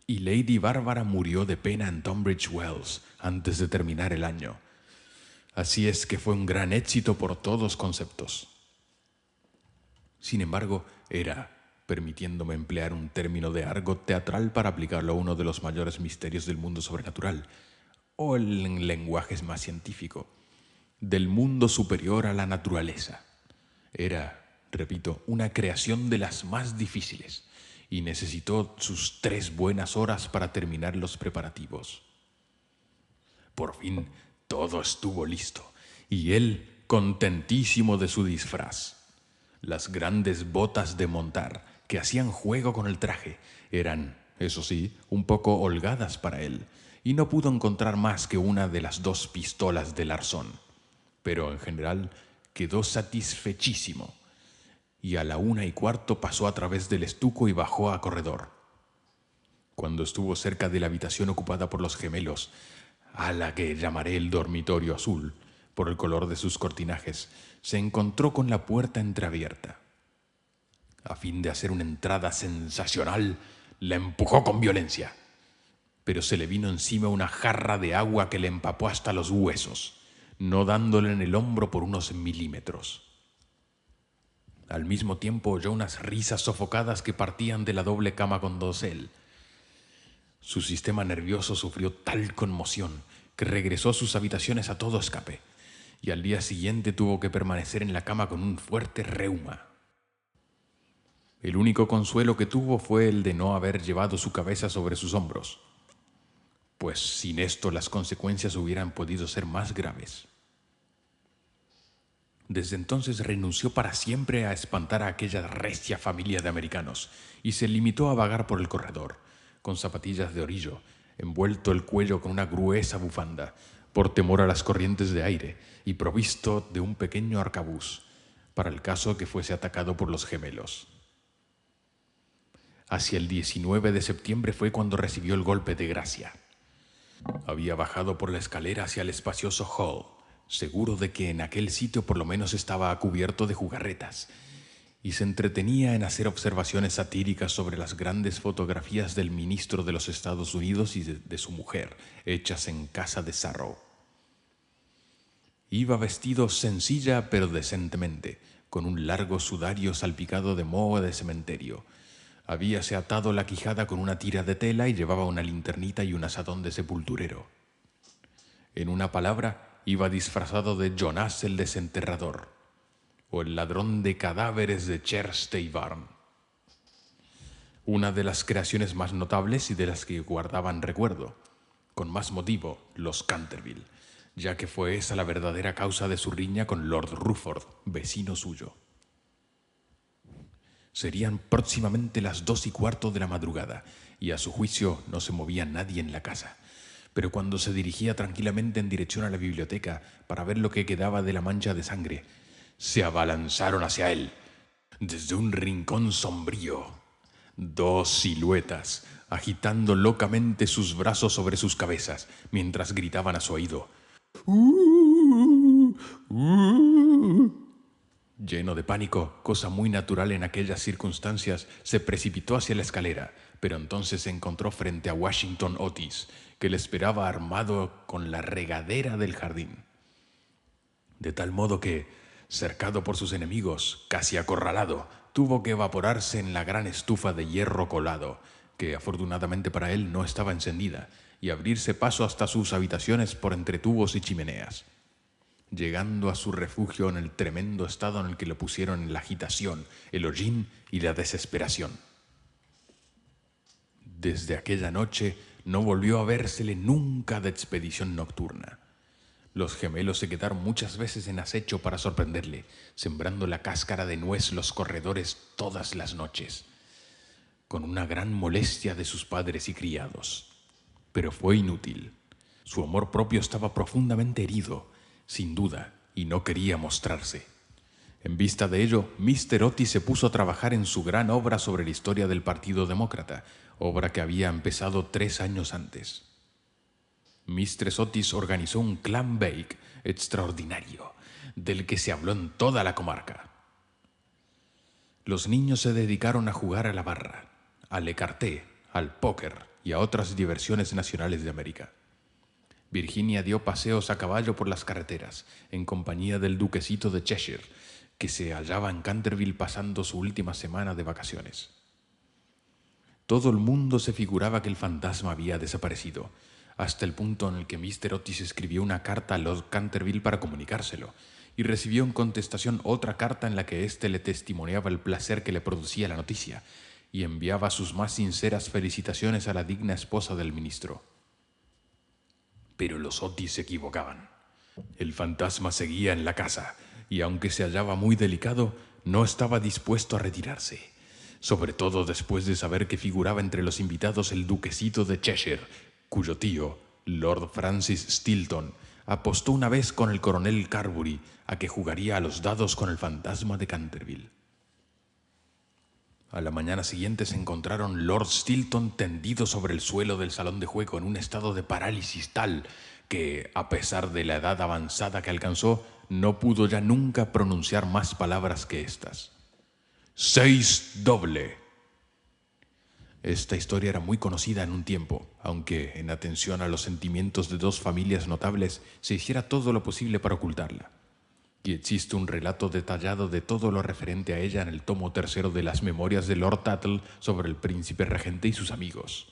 [SPEAKER 1] y Lady Bárbara murió de pena en Tunbridge Wells antes de terminar el año. Así es que fue un gran éxito por todos conceptos. Sin embargo, era, permitiéndome emplear un término de argot teatral para aplicarlo a uno de los mayores misterios del mundo sobrenatural, o en lenguaje más científico, del mundo superior a la naturaleza. Era, repito, una creación de las más difíciles y necesitó sus 3 buenas horas para terminar los preparativos. Por fin todo estuvo listo y él contentísimo de su disfraz. Las grandes botas de montar que hacían juego con el traje eran, eso sí, un poco holgadas para él, y no pudo encontrar más que una de las 2 pistolas del arzón. Pero en general quedó satisfechísimo, y a la 1:15 pasó a través del estuco y bajó a corredor. Cuando estuvo cerca de la habitación ocupada por los gemelos, a la que llamaré el dormitorio azul, por el color de sus cortinajes, se encontró con la puerta entreabierta. A fin de hacer una entrada sensacional, la empujó con violencia, pero se le vino encima una jarra de agua que le empapó hasta los huesos, no dándole en el hombro por unos milímetros. Al mismo tiempo oyó unas risas sofocadas que partían de la doble cama con dosel. Su sistema nervioso sufrió tal conmoción que regresó a sus habitaciones a todo escape, y al día siguiente tuvo que permanecer en la cama con un fuerte reuma. El único consuelo que tuvo fue el de no haber llevado su cabeza sobre sus hombros, pues sin esto las consecuencias hubieran podido ser más graves. Desde entonces renunció para siempre a espantar a aquella recia familia de americanos y se limitó a vagar por el corredor, con zapatillas de orillo, envuelto el cuello con una gruesa bufanda, por temor a las corrientes de aire, y provisto de un pequeño arcabuz, para el caso que fuese atacado por los gemelos. Hacia el 19 de septiembre fue cuando recibió el golpe de gracia. Había bajado por la escalera hacia el espacioso hall, seguro de que en aquel sitio por lo menos estaba cubierto de jugarretas, y se entretenía en hacer observaciones satíricas sobre las grandes fotografías del ministro de los Estados Unidos y de su mujer, hechas en casa de Sarrow. Iba vestido sencilla pero decentemente, con un largo sudario salpicado de moho de cementerio. Habíase atado la quijada con una tira de tela y llevaba una linternita y un azadón de sepulturero. En una palabra, iba disfrazado de Jonás el desenterrador, o el ladrón de cadáveres de Cherstey Barn. Una de las creaciones más notables y de las que guardaban recuerdo, con más motivo, los Canterville, ya que fue esa la verdadera causa de su riña con Lord Rufford, vecino suyo. Serían próximamente las 2:15 de la madrugada, y a su juicio no se movía nadie en la casa. Pero cuando se dirigía tranquilamente en dirección a la biblioteca para ver lo que quedaba de la mancha de sangre, se abalanzaron hacia él, desde un rincón sombrío, 2 siluetas, agitando locamente sus brazos sobre sus cabezas, mientras gritaban a su oído. Lleno de pánico, cosa muy natural en aquellas circunstancias, se precipitó hacia la escalera, pero entonces se encontró frente a Washington Otis, que le esperaba armado con la regadera del jardín. De tal modo que, cercado por sus enemigos, casi acorralado, tuvo que evaporarse en la gran estufa de hierro colado, que afortunadamente para él no estaba encendida, y abrirse paso hasta sus habitaciones por entre tubos y chimeneas, llegando a su refugio en el tremendo estado en el que lo pusieron en la agitación, el hollín y la desesperación. Desde aquella noche no volvió a vérsele nunca de expedición nocturna. Los gemelos se quedaron muchas veces en acecho para sorprenderle, sembrando la cáscara de nuez los corredores todas las noches, con una gran molestia de sus padres y criados. Pero fue inútil. Su amor propio estaba profundamente herido, sin duda, y no quería mostrarse. En vista de ello, Mr. Otis se puso a trabajar en su gran obra sobre la historia del Partido Demócrata, obra que había empezado 3 años antes. Mistress Otis organizó un clam bake extraordinario, del que se habló en toda la comarca. Los niños se dedicaron a jugar a la barra, al écarté, al póker y a otras diversiones nacionales de América. Virginia dio paseos a caballo por las carreteras, en compañía del duquesito de Cheshire, que se hallaba en Canterville pasando su última semana de vacaciones. Todo el mundo se figuraba que el fantasma había desaparecido, hasta el punto en el que Mr. Otis escribió una carta a Lord Canterville para comunicárselo, y recibió en contestación otra carta en la que éste le testimoniaba el placer que le producía la noticia, y enviaba sus más sinceras felicitaciones a la digna esposa del ministro. Pero los Otis se equivocaban. El fantasma seguía en la casa, y aunque se hallaba muy delicado, no estaba dispuesto a retirarse, sobre todo después de saber que figuraba entre los invitados el duquesito de Cheshire, cuyo tío, Lord Francis Stilton, apostó una vez con el coronel Carbury a que jugaría a los dados con el fantasma de Canterville. A la mañana siguiente se encontraron Lord Stilton tendido sobre el suelo del salón de juego en un estado de parálisis tal que, a pesar de la edad avanzada que alcanzó, no pudo ya nunca pronunciar más palabras que estas. 6 doble. Esta historia era muy conocida en un tiempo, aunque, en atención a los sentimientos de dos familias notables, se hiciera todo lo posible para ocultarla. Y existe un relato detallado de todo lo referente a ella en el tomo 3 de las Memorias de Lord Tuttle sobre el príncipe regente y sus amigos.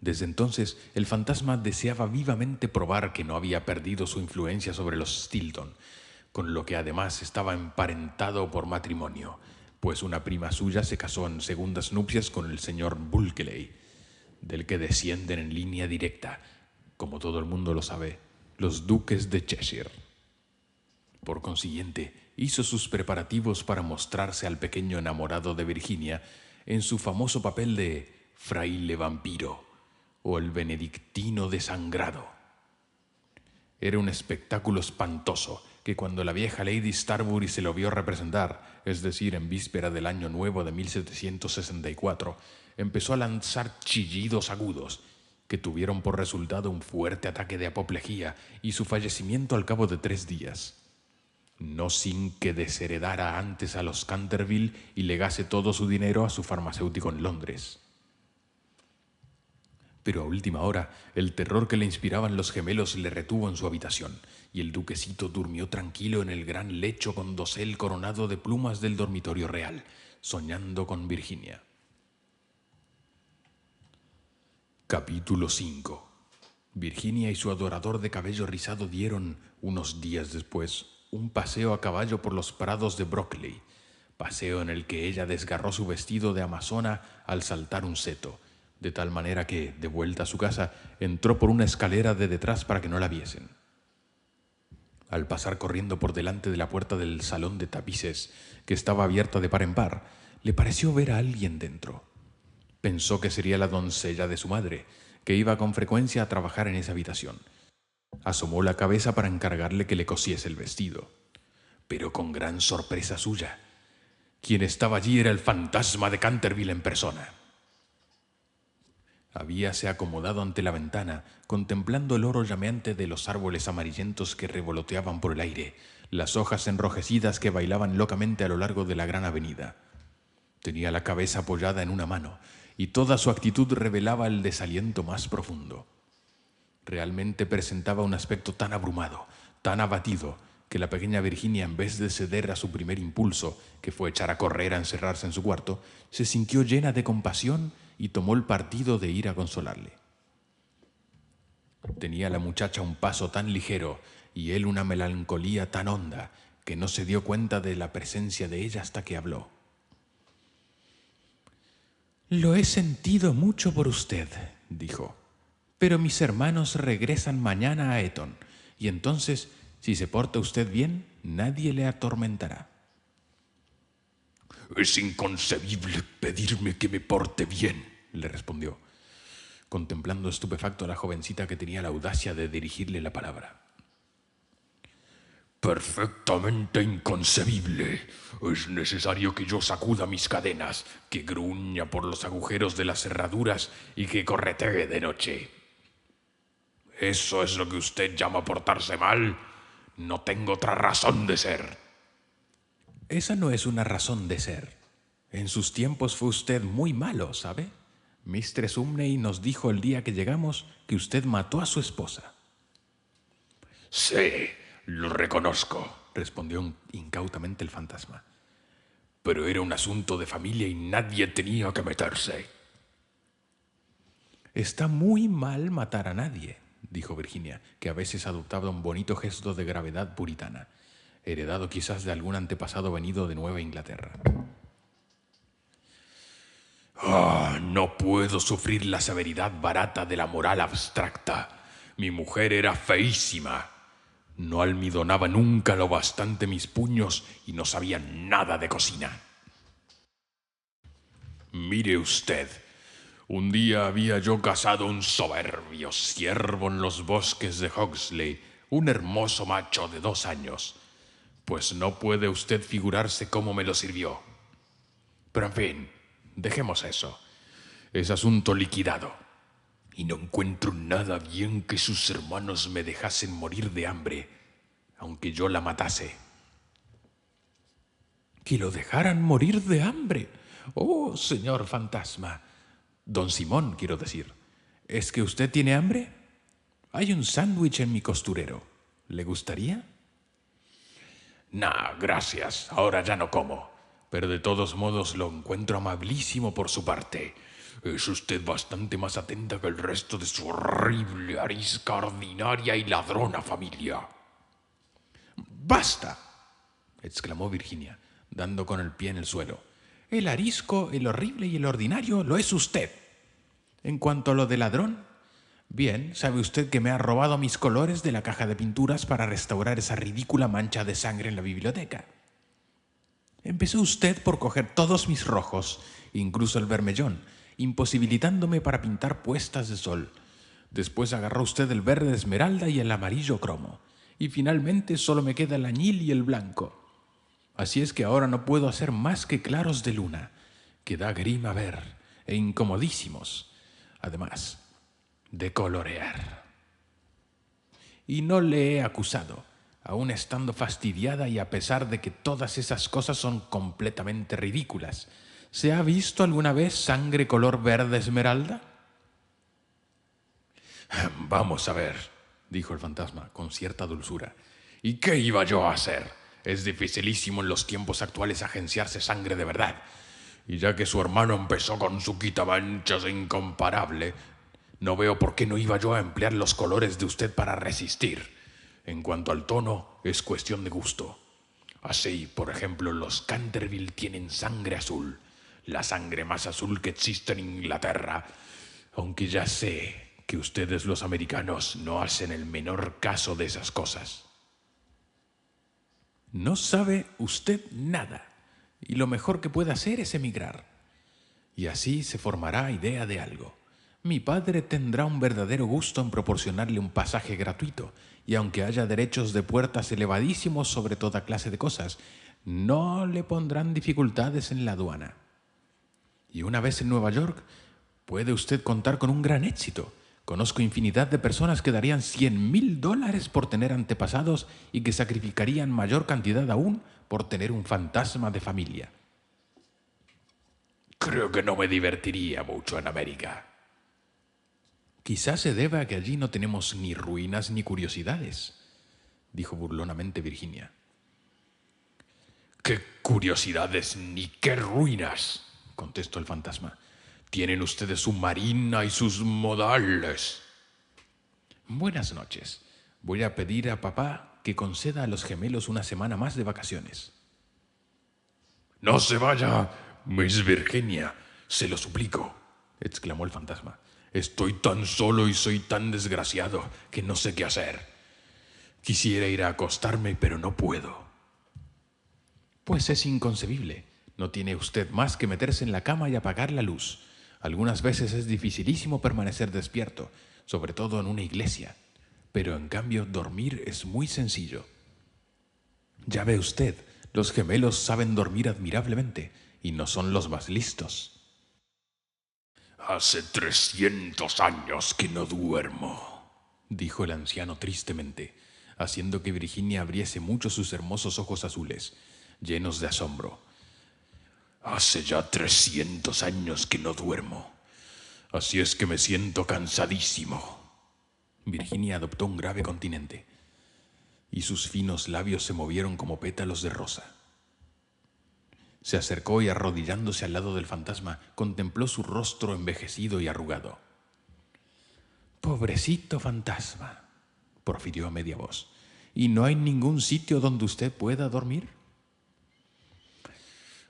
[SPEAKER 1] Desde entonces, el fantasma deseaba vivamente probar que no había perdido su influencia sobre los Stilton, con lo que además estaba emparentado por matrimonio, pues una prima suya se casó en segundas nupcias con el señor Bulkeley, del que descienden en línea directa, como todo el mundo lo sabe, los duques de Cheshire. Por consiguiente, hizo sus preparativos para mostrarse al pequeño enamorado de Virginia en su famoso papel de fraile vampiro o el benedictino desangrado. Era un espectáculo espantoso que cuando la vieja Lady Starbury se lo vio representar, es decir, en víspera del año nuevo de 1764, empezó a lanzar chillidos agudos que tuvieron por resultado un fuerte ataque de apoplejía y su fallecimiento al cabo de 3 días. No sin que desheredara antes a los Canterville y legase todo su dinero a su farmacéutico en Londres. Pero a última hora, el terror que le inspiraban los gemelos le retuvo en su habitación, y el duquesito durmió tranquilo en el gran lecho con dosel coronado de plumas del dormitorio real, soñando con Virginia. Capítulo 5. Virginia y su adorador de cabello rizado dieron, unos días después, un paseo a caballo por los prados de Brockley, paseo en el que ella desgarró su vestido de amazona al saltar un seto, de tal manera que, de vuelta a su casa, entró por una escalera de detrás para que no la viesen. Al pasar corriendo por delante de la puerta del salón de tapices, que estaba abierta de par en par, le pareció ver a alguien dentro. Pensó que sería la doncella de su madre, que iba con frecuencia a trabajar en esa habitación. Asomó la cabeza para encargarle que le cosiese el vestido. Pero con gran sorpresa suya, quien estaba allí era el fantasma de Canterville en persona. Habíase acomodado ante la ventana, contemplando el oro llameante de los árboles amarillentos que revoloteaban por el aire, las hojas enrojecidas que bailaban locamente a lo largo de la gran avenida. Tenía la cabeza apoyada en una mano, y toda su actitud revelaba el desaliento más profundo. Realmente presentaba un aspecto tan abrumado, tan abatido, que la pequeña Virginia, en vez de ceder a su primer impulso, que fue echar a correr a encerrarse en su cuarto, se sintió llena de compasión y tomó el partido de ir a consolarle. Tenía la muchacha un paso tan ligero y él una melancolía tan honda que no se dio cuenta de la presencia de ella hasta que habló. «Lo he sentido mucho por usted», dijo, «pero mis hermanos regresan mañana a Eton, y entonces, si se porta usted bien, nadie le atormentará».
[SPEAKER 2] «Es inconcebible pedirme que me porte bien»,
[SPEAKER 1] le respondió, contemplando estupefacto a la jovencita que tenía la audacia de dirigirle la palabra.
[SPEAKER 2] «Perfectamente inconcebible. Es necesario que yo sacuda mis cadenas, que gruña por los agujeros de las cerraduras y que corretee de noche. ¿Eso es lo que usted llama portarse mal? No tengo otra razón de ser».
[SPEAKER 1] Esa no es una razón de ser. En sus tiempos fue usted muy malo, ¿sabe? Mistress Umney nos dijo el día que llegamos que usted mató a su esposa.
[SPEAKER 2] «Sí, lo reconozco»,
[SPEAKER 1] respondió incautamente el fantasma.
[SPEAKER 2] «pero era un asunto de familia y nadie tenía que meterse».
[SPEAKER 1] Está muy mal matar a nadie, dijo Virginia, que a veces adoptaba un bonito gesto de gravedad puritana, heredado quizás de algún antepasado venido de Nueva Inglaterra.
[SPEAKER 2] No puedo sufrir la severidad barata de la moral abstracta. Mi mujer era feísima. No almidonaba nunca lo bastante mis puños y no sabía nada de cocina. Mire usted, un día había yo cazado un soberbio ciervo en los bosques de Hogsley, un hermoso macho de 2 años. Pues no puede usted figurarse cómo me lo sirvió. Pero en fin, dejemos eso. Es asunto liquidado. Y no encuentro nada bien que sus hermanos me dejasen morir de hambre, aunque yo la matase.
[SPEAKER 1] ¿Que lo dejaran morir de hambre? Oh, señor fantasma. Don Simón, quiero decir. ¿Es que usted tiene hambre? Hay un sándwich en mi costurero. ¿Le gustaría?
[SPEAKER 2] Nah, gracias. Ahora ya no como. Pero de todos modos lo encuentro amabilísimo por su parte. Es usted bastante más atenta que el resto de su horrible, arisca, ordinaria y ladrona familia.
[SPEAKER 1] ¡Basta!, exclamó Virginia, dando con el pie en el suelo. El arisco, el horrible y el ordinario lo es usted. En cuanto a lo de ladrón, bien, sabe usted que me ha robado mis colores de la caja de pinturas para restaurar esa ridícula mancha de sangre en la biblioteca. Empezó usted por coger todos mis rojos, incluso el bermellón, imposibilitándome para pintar puestas de sol. Después agarró usted el verde esmeralda y el amarillo cromo, y finalmente solo me queda el añil y el blanco. Así es que ahora no puedo hacer más que claros de luna, que da grima ver, e incomodísimos, además de colorear. Y no le he acusado, aun estando fastidiada y a pesar de que todas esas cosas son completamente ridículas. ¿Se ha visto alguna vez sangre color verde esmeralda?
[SPEAKER 2] Vamos a ver, dijo el fantasma con cierta dulzura. ¿Y qué iba yo a hacer? Es dificilísimo en los tiempos actuales agenciarse sangre de verdad. Y ya que su hermano empezó con su quitamanchas incomparable, no veo por qué no iba yo a emplear los colores de usted para resistir. En cuanto al tono, es cuestión de gusto. Así, por ejemplo, los Canterville tienen sangre azul, la sangre más azul que existe en Inglaterra, aunque ya sé que ustedes los americanos no hacen el menor caso de esas cosas.
[SPEAKER 1] No sabe usted nada, y lo mejor que puede hacer es emigrar. Y así se formará idea de algo. Mi padre tendrá un verdadero gusto en proporcionarle un pasaje gratuito, y aunque haya derechos de puertas elevadísimos sobre toda clase de cosas, no le pondrán dificultades en la aduana. Y una vez en Nueva York, puede usted contar con un gran éxito. Conozco infinidad de personas que darían $100,000 por tener antepasados y que sacrificarían mayor cantidad aún por tener un fantasma de familia.
[SPEAKER 2] Creo que no me divertiría mucho en América.
[SPEAKER 1] Quizás se deba a que allí no tenemos ni ruinas ni curiosidades, dijo burlonamente Virginia.
[SPEAKER 2] ¡Qué curiosidades ni qué ruinas!, contestó el fantasma. Tienen ustedes su marina y sus modales.
[SPEAKER 1] Buenas noches. Voy a pedir a papá que conceda a los gemelos una semana más de vacaciones.
[SPEAKER 2] No se vaya, Miss Virginia, se lo suplico, exclamó el fantasma. Estoy tan solo y soy tan desgraciado que no sé qué hacer. Quisiera ir a acostarme, pero no puedo.
[SPEAKER 1] Pues es inconcebible. No tiene usted más que meterse en la cama y apagar la luz. Algunas veces es dificilísimo permanecer despierto, sobre todo en una iglesia. Pero en cambio dormir es muy sencillo. Ya ve usted, los gemelos saben dormir admirablemente y no son los más listos.
[SPEAKER 2] Hace 300 años que no duermo,
[SPEAKER 1] dijo el anciano tristemente, haciendo que Virginia abriese mucho sus hermosos ojos azules, llenos de asombro.
[SPEAKER 2] Hace ya 300 años que no duermo. Así es que me siento cansadísimo.
[SPEAKER 1] Virginia adoptó un grave continente, y sus finos labios se movieron como pétalos de rosa. Se acercó y arrodillándose al lado del fantasma, contempló su rostro envejecido y arrugado. Pobrecito fantasma, profirió a media voz. ¿Y no hay ningún sitio donde usted pueda dormir?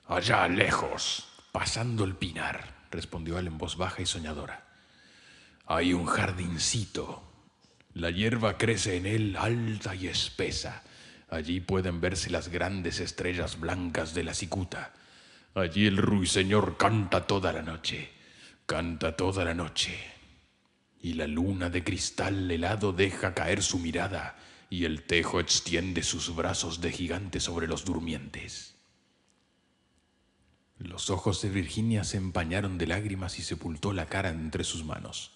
[SPEAKER 2] Allá lejos, pasando el pinar, respondió él en voz baja y soñadora. Hay un jardincito. La hierba crece en él alta y espesa. Allí pueden verse las grandes estrellas blancas de la cicuta. Allí el ruiseñor canta toda la noche. Canta toda la noche. Y la luna de cristal helado deja caer su mirada, y el tejo extiende sus brazos de gigante sobre los durmientes.
[SPEAKER 1] Los ojos de Virginia se empañaron de lágrimas y sepultó la cara entre sus manos.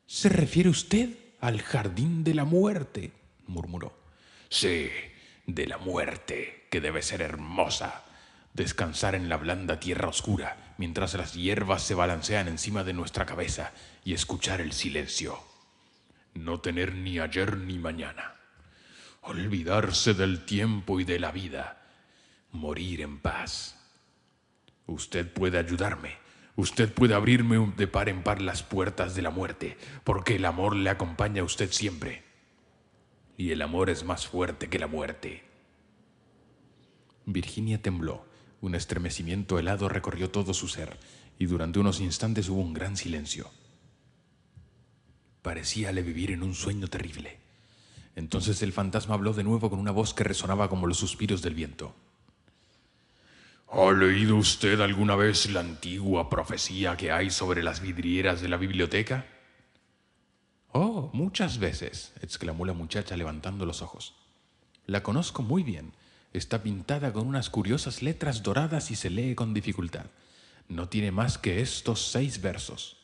[SPEAKER 1] ¿Se refiere usted al jardín de la muerte?, murmuró.
[SPEAKER 2] Sí, de la muerte, que debe ser hermosa. Descansar en la blanda tierra oscura, mientras las hierbas se balancean encima de nuestra cabeza, y escuchar el silencio. No tener ni ayer ni mañana. Olvidarse del tiempo y de la vida. Morir en paz. Usted puede ayudarme. Usted puede abrirme de par en par las puertas de la muerte, porque el amor le acompaña a usted siempre. Y el amor es más fuerte que la muerte.
[SPEAKER 1] Virginia tembló. Un estremecimiento helado recorrió todo su ser, y durante unos instantes hubo un gran silencio. Parecíale vivir en un sueño terrible. Entonces el fantasma habló de nuevo con una voz que resonaba como los suspiros del viento.
[SPEAKER 2] ¿Ha leído usted alguna vez la antigua profecía que hay sobre las vidrieras de la biblioteca?
[SPEAKER 1] Oh, muchas veces, exclamó la muchacha levantando los ojos. La conozco muy bien. Está pintada con unas curiosas letras doradas y se lee con dificultad. No tiene más que estos 6 versos.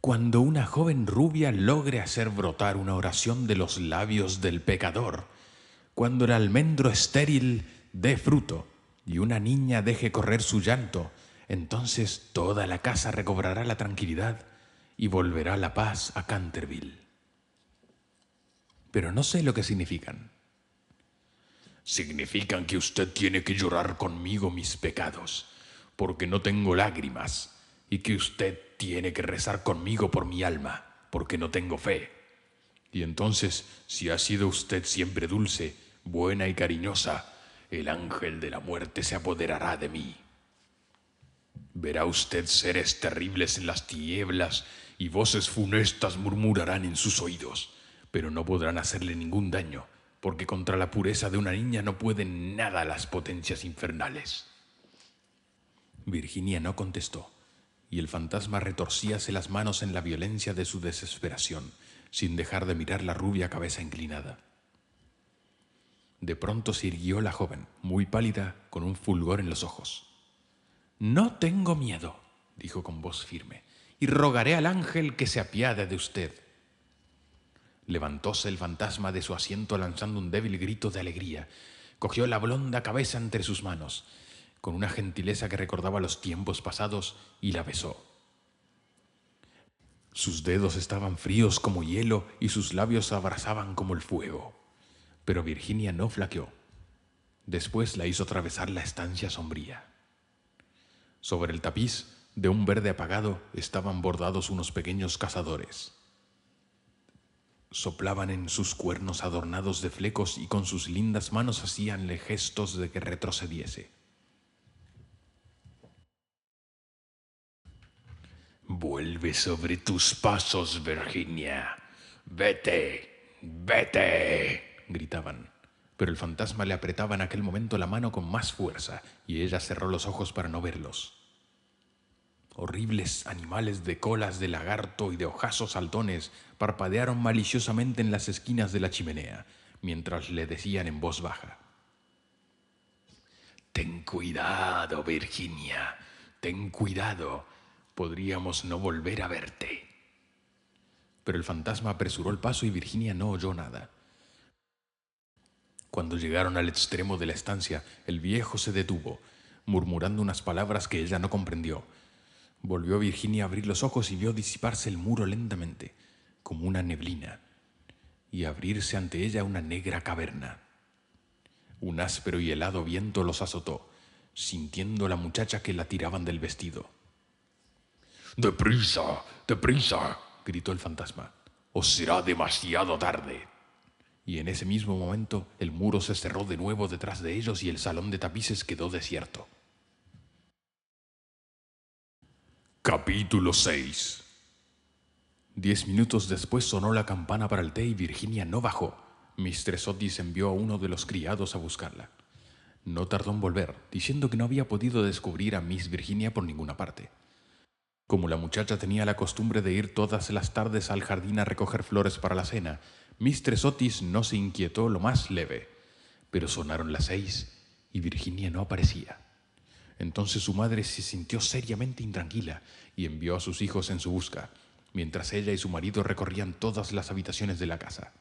[SPEAKER 1] Cuando una joven rubia logre hacer brotar una oración de los labios del pecador, cuando el almendro estéril dé fruto y una niña deje correr su llanto, entonces toda la casa recobrará la tranquilidad y volverá la paz a Canterville. Pero no sé lo que significan.
[SPEAKER 2] Significan que usted tiene que llorar conmigo mis pecados, porque no tengo lágrimas, y que usted tiene que rezar conmigo por mi alma, porque no tengo fe. Y entonces, si ha sido usted siempre dulce, buena y cariñosa, el ángel de la muerte se apoderará de mí. Verá usted seres terribles en las tinieblas y voces funestas murmurarán en sus oídos, pero no podrán hacerle ningún daño, porque contra la pureza de una niña no pueden nada las potencias infernales.
[SPEAKER 1] Virginia no contestó, y el fantasma retorcíase las manos en la violencia de su desesperación, sin dejar de mirar la rubia cabeza inclinada. De pronto se irguió la joven, muy pálida, con un fulgor en los ojos. «No tengo miedo», dijo con voz firme, «y rogaré al ángel que se apiade de usted». Levantóse el fantasma de su asiento lanzando un débil grito de alegría. Cogió la blonda cabeza entre sus manos, con una gentileza que recordaba los tiempos pasados, y la besó. Sus dedos estaban fríos como hielo y sus labios abrasaban como el fuego. Pero Virginia no flaqueó. Después la hizo atravesar la estancia sombría. Sobre el tapiz, de un verde apagado, estaban bordados unos pequeños cazadores. Soplaban en sus cuernos adornados de flecos y con sus lindas manos hacíanle gestos de que retrocediese.
[SPEAKER 2] Vuelve sobre tus pasos, Virginia. Vete, vete,
[SPEAKER 1] gritaban. Pero el fantasma le apretaba en aquel momento la mano con más fuerza y ella cerró los ojos para no verlos. Horribles animales de colas de lagarto y de ojazos saltones parpadearon maliciosamente en las esquinas de la chimenea, mientras le decían en voz baja:
[SPEAKER 2] «Ten cuidado, Virginia, ten cuidado. Podríamos no volver a verte».
[SPEAKER 1] Pero el fantasma apresuró el paso y Virginia no oyó nada. Cuando llegaron al extremo de la estancia, el viejo se detuvo, murmurando unas palabras que ella no comprendió. Volvió Virginia a abrir los ojos y vio disiparse el muro lentamente, como una neblina, y abrirse ante ella una negra caverna. Un áspero y helado viento los azotó, sintiendo la muchacha que la tiraban del vestido.
[SPEAKER 2] ¡Deprisa! ¡Deprisa!, gritó el fantasma. ¡Os será demasiado tarde!
[SPEAKER 1] Y en ese mismo momento el muro se cerró de nuevo detrás de ellos y el salón de tapices quedó desierto.
[SPEAKER 2] Capítulo 6.
[SPEAKER 1] 10 minutos después sonó la campana para el té y Virginia no bajó. Mistress Otis envió a uno de los criados a buscarla. No tardó en volver, diciendo que no había podido descubrir a Miss Virginia por ninguna parte. Como la muchacha tenía la costumbre de ir todas las tardes al jardín a recoger flores para la cena, Mistress Otis no se inquietó lo más leve. Pero sonaron las 6 y Virginia no aparecía. Entonces su madre se sintió seriamente intranquila y envió a sus hijos en su busca, mientras ella y su marido recorrían todas las habitaciones de la casa.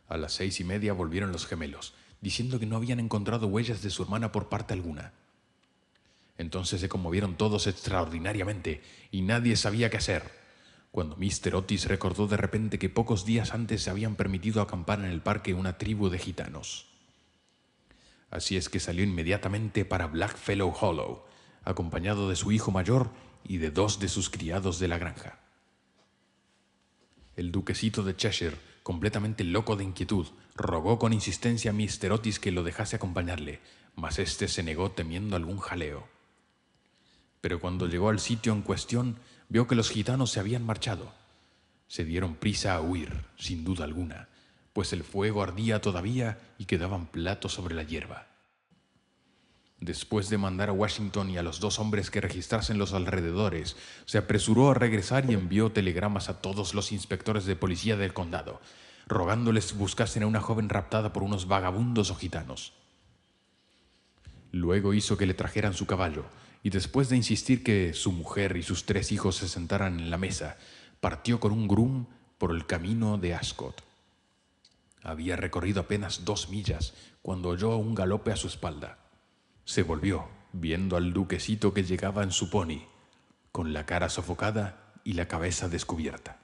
[SPEAKER 1] A las 6:30 volvieron los gemelos, diciendo que no habían encontrado huellas de su hermana por parte alguna. Entonces se conmovieron todos extraordinariamente y nadie sabía qué hacer, cuando Mr. Otis recordó de repente que pocos días antes se habían permitido acampar en el parque una tribu de gitanos. Así es que salió inmediatamente para Blackfellow Hollow, acompañado de su hijo mayor y de 2 de sus criados de la granja. El duquesito de Cheshire, completamente loco de inquietud, rogó con insistencia a Mr. Otis que lo dejase acompañarle, mas éste se negó temiendo algún jaleo. Pero cuando llegó al sitio en cuestión, vio que los gitanos se habían marchado. Se dieron prisa a huir, sin duda alguna, pues el fuego ardía todavía y quedaban platos sobre la hierba. Después de mandar a Washington y a los 2 hombres que registrasen los alrededores, se apresuró a regresar y envió telegramas a todos los inspectores de policía del condado, rogándoles buscasen a una joven raptada por unos vagabundos o gitanos. Luego hizo que le trajeran su caballo, y después de insistir que su mujer y sus 3 hijos se sentaran en la mesa, partió con un groom por el camino de Ascot. Había recorrido apenas 2 millas cuando oyó un galope a su espalda. Se volvió, viendo al duquesito que llegaba en su pony, con la cara sofocada y la cabeza descubierta.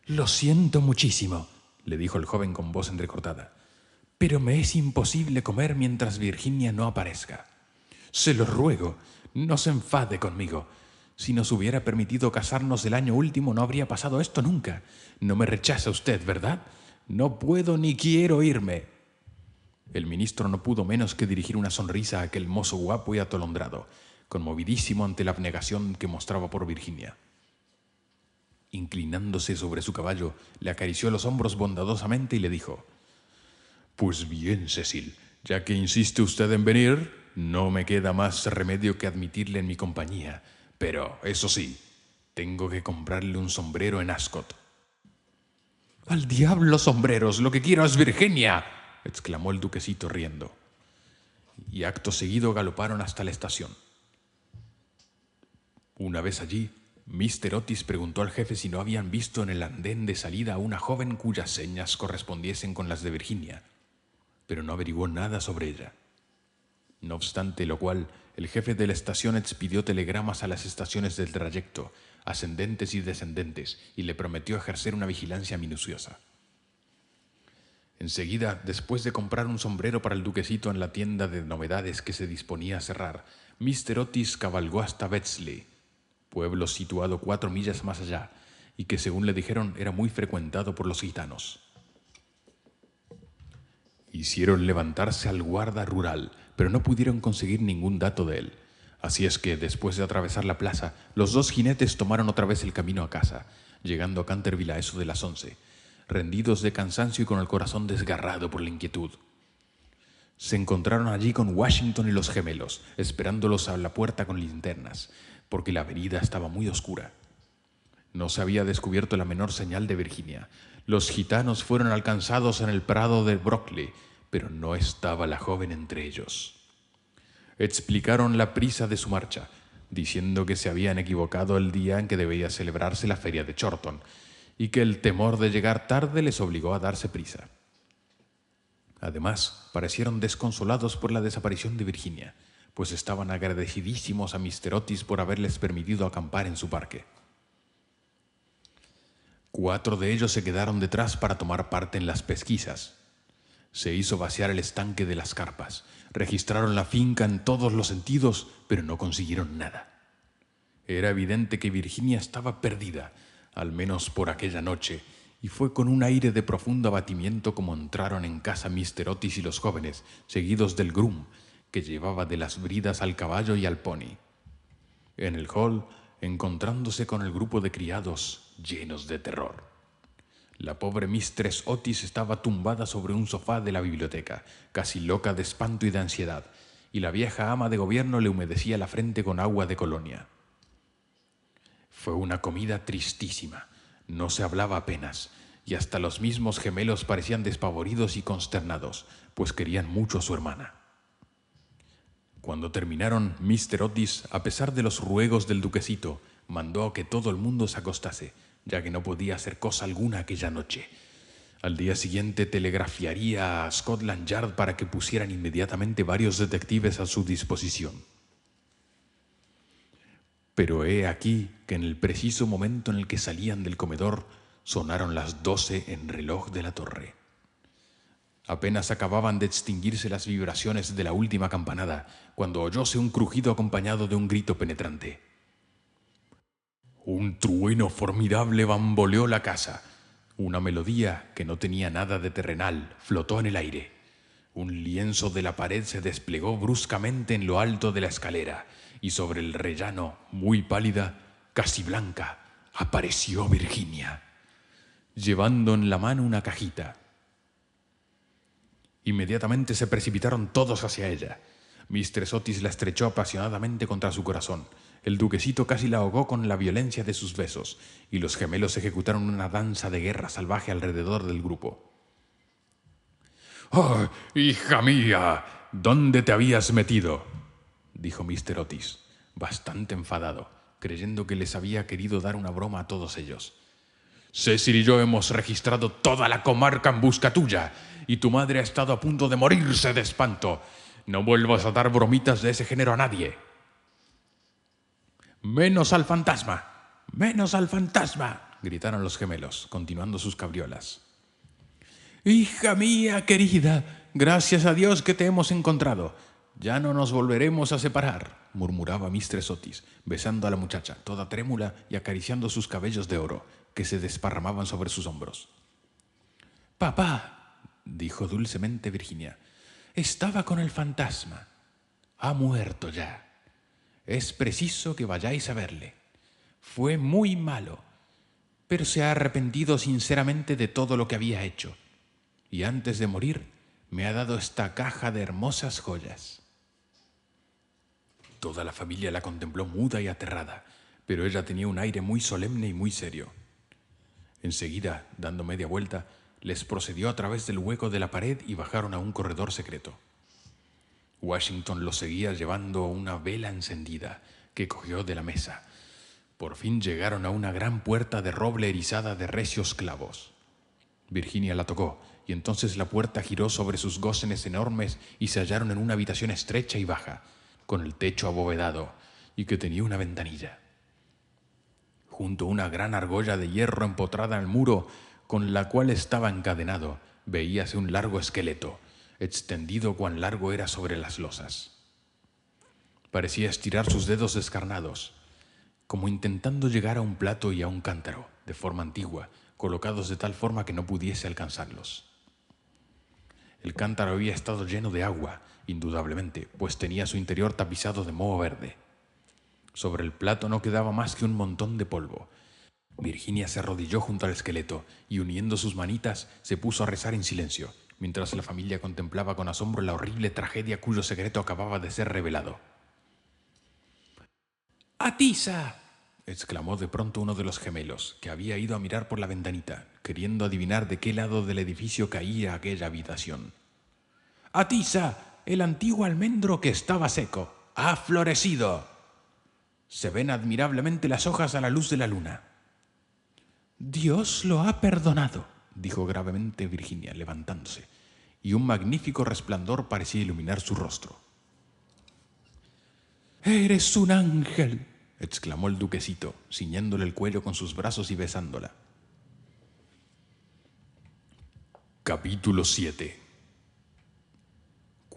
[SPEAKER 1] «Lo siento muchísimo», le dijo el joven con voz entrecortada, «pero me es imposible comer mientras Virginia no aparezca. Se lo ruego, no se enfade conmigo. Si nos hubiera permitido casarnos el año último no habría pasado esto nunca. No me rechaza usted, ¿verdad? No puedo ni quiero irme». El ministro no pudo menos que dirigir una sonrisa a aquel mozo guapo y atolondrado, conmovidísimo ante la abnegación que mostraba por Virginia. Inclinándose sobre su caballo, le acarició los hombros bondadosamente y le dijo: «Pues bien, Cecil, ya que insiste usted en venir, no me queda más remedio que admitirle en mi compañía. Pero, eso sí, tengo que comprarle un sombrero en Ascot». «¡Al diablo sombreros! ¡Lo que quiero es Virginia!», exclamó el duquesito riendo. Y acto seguido galoparon hasta la estación. Una vez allí, Mr. Otis preguntó al jefe si no habían visto en el andén de salida a una joven cuyas señas correspondiesen con las de Virginia, pero no averiguó nada sobre ella. No obstante lo cual, el jefe de la estación expidió telegramas a las estaciones del trayecto, ascendentes y descendentes, y le prometió ejercer una vigilancia minuciosa. Enseguida, después de comprar un sombrero para el duquesito en la tienda de novedades que se disponía a cerrar, Mr. Otis cabalgó hasta Betley, pueblo situado 4 millas más allá, y que según le dijeron era muy frecuentado por los gitanos. Hicieron levantarse al guarda rural, pero no pudieron conseguir ningún dato de él. Así es que, después de atravesar la plaza, los 2 jinetes tomaron otra vez el camino a casa, llegando a Canterville a eso de las 11, rendidos de cansancio y con el corazón desgarrado por la inquietud. Se encontraron allí con Washington y los gemelos, esperándolos a la puerta con linternas, porque la avenida estaba muy oscura. No se había descubierto la menor señal de Virginia. Los gitanos fueron alcanzados en el prado de Brockley, pero no estaba la joven entre ellos. Explicaron la prisa de su marcha, diciendo que se habían equivocado el día en que debía celebrarse la feria de Chorlton, y que el temor de llegar tarde les obligó a darse prisa. Además, parecieron desconsolados por la desaparición de Virginia, pues estaban agradecidísimos a Mr. Otis por haberles permitido acampar en su parque. 4 de ellos se quedaron detrás para tomar parte en las pesquisas. Se hizo vaciar el estanque de las carpas, Registraron la finca en todos los sentidos, pero no consiguieron nada. Era evidente que Virginia estaba perdida, al menos por aquella noche, y fue con un aire de profundo abatimiento como entraron en casa Mr. Otis y los jóvenes, seguidos del groom, que llevaba de las bridas al caballo y al pony. En el hall, encontrándose con el grupo de criados llenos de terror. La pobre Mistress Otis estaba tumbada sobre un sofá de la biblioteca, casi loca de espanto y de ansiedad, y la vieja ama de gobierno le humedecía la frente con agua de colonia. Fue una comida tristísima, no se hablaba apenas, y hasta los mismos gemelos parecían despavoridos y consternados, pues querían mucho a su hermana. Cuando terminaron, Mr. Otis, a pesar de los ruegos del duquesito, mandó a que todo el mundo se acostase, ya que no podía hacer cosa alguna aquella noche. Al día siguiente telegrafiaría a Scotland Yard para que pusieran inmediatamente varios detectives a su disposición. Pero he aquí que en el preciso momento en el que salían del comedor, sonaron las 12 en reloj de la torre. Apenas acababan de extinguirse las vibraciones de la última campanada, cuando oyóse un crujido acompañado de un grito penetrante. Un trueno formidable bamboleó la casa. Una melodía que no tenía nada de terrenal flotó en el aire. Un lienzo de la pared se desplegó bruscamente en lo alto de la escalera, y sobre el rellano, muy pálida, casi blanca, apareció Virginia, llevando en la mano una cajita. Inmediatamente se precipitaron todos hacia ella. Mistress Otis la estrechó apasionadamente contra su corazón. El duquesito casi la ahogó con la violencia de sus besos, y los gemelos ejecutaron una danza de guerra salvaje alrededor del grupo.
[SPEAKER 2] ¡Oh, hija mía! ¿Dónde te habías metido?,
[SPEAKER 1] dijo Mr. Otis, bastante enfadado, creyendo que les había querido dar una broma a todos ellos.
[SPEAKER 2] Cecil y yo hemos registrado toda la comarca en busca tuya, y tu madre ha estado a punto de morirse de espanto. No vuelvas a dar bromitas de ese género a nadie.
[SPEAKER 1] ¡Menos al fantasma! ¡Menos al fantasma!, gritaron los gemelos, continuando sus cabriolas. Hija mía querida, gracias a Dios que te hemos encontrado. Ya no nos volveremos a separar, murmuraba Mistress Otis, besando a la muchacha, toda trémula y acariciando sus cabellos de oro, que se desparramaban sobre sus hombros. Papá, dijo dulcemente Virginia, estaba con el fantasma. Ha muerto ya. Es preciso que vayáis a verle. Fue muy malo, pero se ha arrepentido sinceramente de todo lo que había hecho. Y antes de morir, me ha dado esta caja de hermosas joyas. Toda la familia la contempló muda y aterrada, pero ella tenía un aire muy solemne y muy serio. Enseguida, dando media vuelta, les procedió a través del hueco de la pared y bajaron a un corredor secreto. Washington los seguía llevando una vela encendida que cogió de la mesa. Por fin llegaron a una gran puerta de roble erizada de recios clavos. Virginia la tocó, y entonces la puerta giró sobre sus gósenes enormes y se hallaron en una habitación estrecha y baja, con el techo abovedado y que tenía una ventanilla. Junto a una gran argolla de hierro empotrada en el muro, con la cual estaba encadenado, veíase un largo esqueleto, extendido cuán largo era sobre las losas. Parecía estirar sus dedos descarnados, como intentando llegar a un plato y a un cántaro, de forma antigua, colocados de tal forma que no pudiese alcanzarlos. El cántaro había estado lleno de agua, indudablemente, pues tenía su interior tapizado de moho verde. Sobre el plato no quedaba más que un montón de polvo. Virginia se arrodilló junto al esqueleto y, uniendo sus manitas, se puso a rezar en silencio, mientras la familia contemplaba con asombro la horrible tragedia cuyo secreto acababa de ser revelado. ¡Atisa!, exclamó de pronto uno de los gemelos, que había ido a mirar por la ventanita, queriendo adivinar de qué lado del edificio caía aquella habitación. ¡Atisa! El antiguo almendro que estaba seco ha florecido. Se ven admirablemente las hojas a la luz de la luna. Dios lo ha perdonado, dijo gravemente Virginia, levantándose, y un magnífico resplandor parecía iluminar su rostro. «¡Eres un ángel!», exclamó el duquesito, ciñéndole el cuello con sus brazos y besándola.
[SPEAKER 2] Capítulo 7.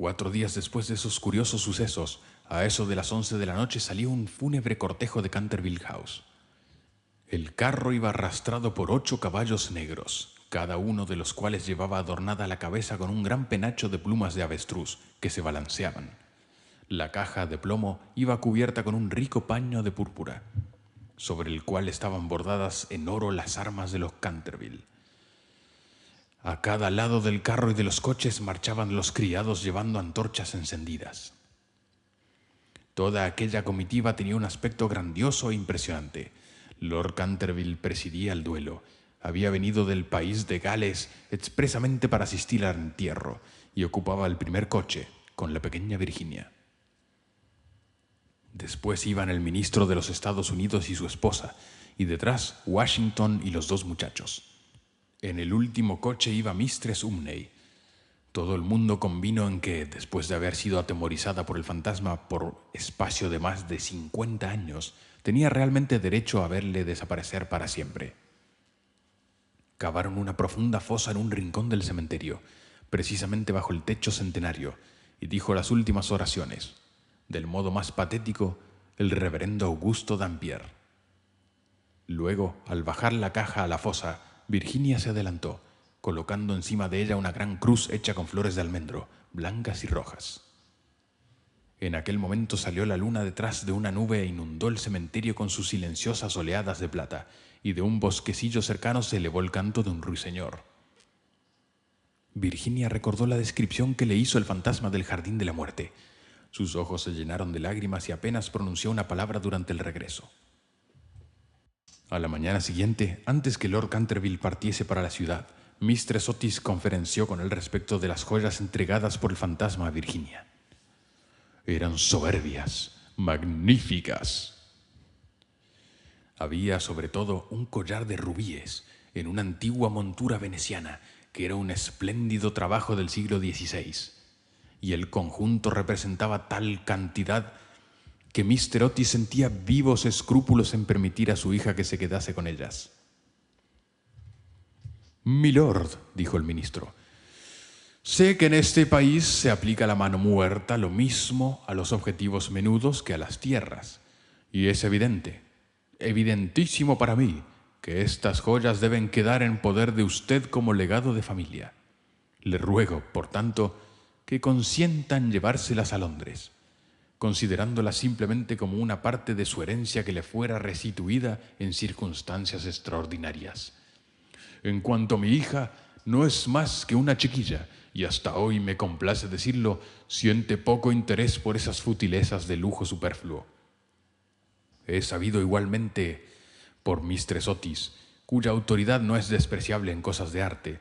[SPEAKER 1] 4 días después de esos curiosos sucesos, a eso de las 11 de la noche salió un fúnebre cortejo de Canterville House. El carro iba arrastrado por 8 caballos negros, cada uno de los cuales llevaba adornada la cabeza con un gran penacho de plumas de avestruz que se balanceaban. La caja de plomo iba cubierta con un rico paño de púrpura, sobre el cual estaban bordadas en oro las armas de los Canterville. A cada lado del carro y de los coches marchaban los criados llevando antorchas encendidas. Toda aquella comitiva tenía un aspecto grandioso e impresionante. Lord Canterville presidía el duelo. Había venido del país de Gales expresamente para asistir al entierro y ocupaba el primer coche con la pequeña Virginia. Después iban el ministro de los Estados Unidos y su esposa, y detrás Washington y los 2 muchachos. En el último coche iba Mistress Umney. Todo el mundo convino en que, después de haber sido atemorizada por el fantasma por espacio de más de 50 años, tenía realmente derecho a verle desaparecer para siempre. Cavaron una profunda fosa en un rincón del cementerio, precisamente bajo el techo centenario, y dijo las últimas oraciones, del modo más patético, el reverendo Augusto Dampier. Luego, al bajar la caja a la fosa, Virginia se adelantó, colocando encima de ella una gran cruz hecha con flores de almendro, blancas y rojas. En aquel momento salió la luna detrás de una nube e inundó el cementerio con sus silenciosas oleadas de plata, y de un bosquecillo cercano se elevó el canto de un ruiseñor. Virginia recordó la descripción que le hizo el fantasma del Jardín de la Muerte. Sus ojos se llenaron de lágrimas y apenas pronunció una palabra durante el regreso. A la mañana siguiente, antes que Lord Canterville partiese para la ciudad, Mistress Otis conferenció con él respecto de las joyas entregadas por el fantasma a Virginia. Eran soberbias, magníficas. Había sobre todo un collar de rubíes en una antigua montura veneciana que era un espléndido trabajo del siglo XVI, y el conjunto representaba tal cantidad que Mr. Otis sentía vivos escrúpulos en permitir a su hija que se quedase con ellas. «Milord», dijo el ministro, «sé que en este país se aplica la mano muerta lo mismo a los objetivos menudos que a las tierras, y es evidente, evidentísimo para mí, que estas joyas deben quedar en poder de usted como legado de familia. Le ruego, por tanto, que consientan llevárselas a Londres, considerándolas simplemente como una parte de su herencia que le fuera restituida en circunstancias extraordinarias. En cuanto a mi hija, no es más que una chiquilla, y hasta hoy, me complace decirlo, siente poco interés por esas futilezas de lujo superfluo. He sabido igualmente por Mistress Otis, cuya autoridad no es despreciable en cosas de arte.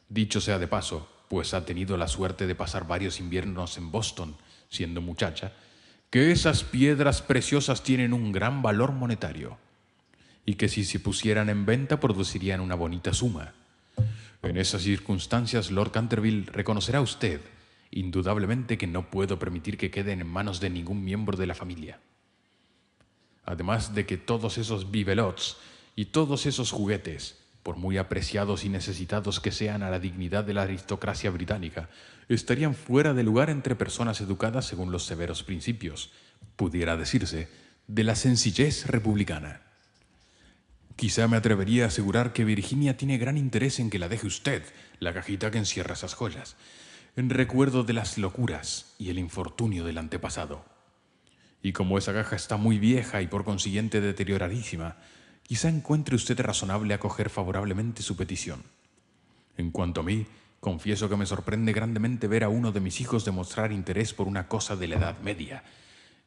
[SPEAKER 1] Dicho sea de paso, pues ha tenido la suerte de pasar varios inviernos en Boston, siendo muchacha, que esas piedras preciosas tienen un gran valor monetario, y que si se pusieran en venta producirían una bonita suma. En esas circunstancias, Lord Canterville, reconocerá usted, indudablemente, que no puedo permitir que queden en manos de ningún miembro de la familia. Además de que todos esos bibelots y todos esos juguetes, por muy apreciados y necesitados que sean a la dignidad de la aristocracia británica, estarían fuera de lugar entre personas educadas según los severos principios, pudiera decirse, de la sencillez republicana. Quizá me atrevería a asegurar que Virginia tiene gran interés en que la deje usted, la cajita que encierra esas joyas, en recuerdo de las locuras y el infortunio del antepasado. Y como esa caja está muy vieja y por consiguiente deterioradísima, quizá encuentre usted razonable acoger favorablemente su petición. En cuanto a mí, confieso que me sorprende grandemente ver a uno de mis hijos demostrar interés por una cosa de la Edad Media,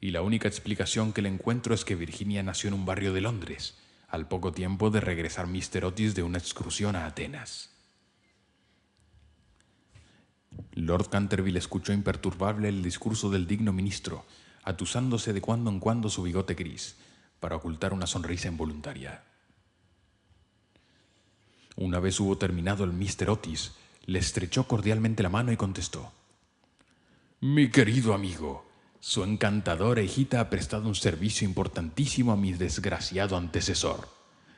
[SPEAKER 1] y la única explicación que le encuentro es que Virginia nació en un barrio de Londres, al poco tiempo de regresar Mr. Otis de una excursión a Atenas. Lord Canterville escuchó imperturbable el discurso del digno ministro, atusándose de cuando en cuando su bigote gris, para ocultar una sonrisa involuntaria. Una vez hubo terminado, el Mr. Otis le estrechó cordialmente la mano y contestó: «Mi querido amigo, su encantadora hijita ha prestado un servicio importantísimo a mi desgraciado antecesor.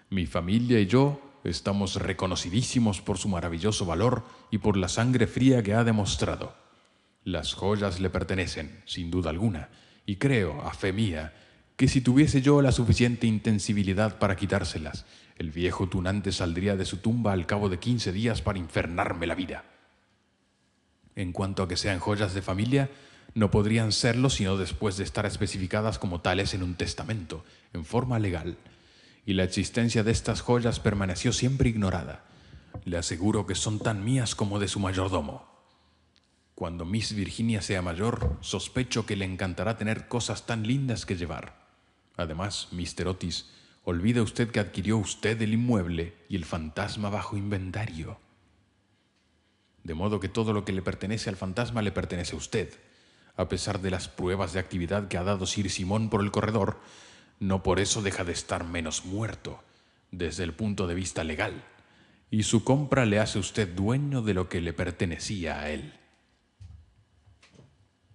[SPEAKER 1] Mi familia y yo estamos reconocidísimos por su maravilloso valor y por la sangre fría que ha demostrado. Las joyas le pertenecen, sin duda alguna, y creo, a fe mía, que si tuviese yo la suficiente insensibilidad para quitárselas, el viejo tunante saldría de su tumba al cabo de 15 días para infernarme la vida. En cuanto a que sean joyas de familia, no podrían serlo sino después de estar especificadas como tales en un testamento, en forma legal, y la existencia de estas joyas permaneció siempre ignorada. Le aseguro que son tan mías como de su mayordomo. Cuando Miss Virginia sea mayor, sospecho que le encantará tener cosas tan lindas que llevar. Además, Mr. Otis, olvida usted que adquirió usted el inmueble y el fantasma bajo inventario. De modo que todo lo que le pertenece al fantasma le pertenece a usted. A pesar de las pruebas de actividad que ha dado Sir Simón por el corredor, no por eso deja de estar menos muerto, desde el punto de vista legal, y su compra le hace a usted dueño de lo que le pertenecía a él.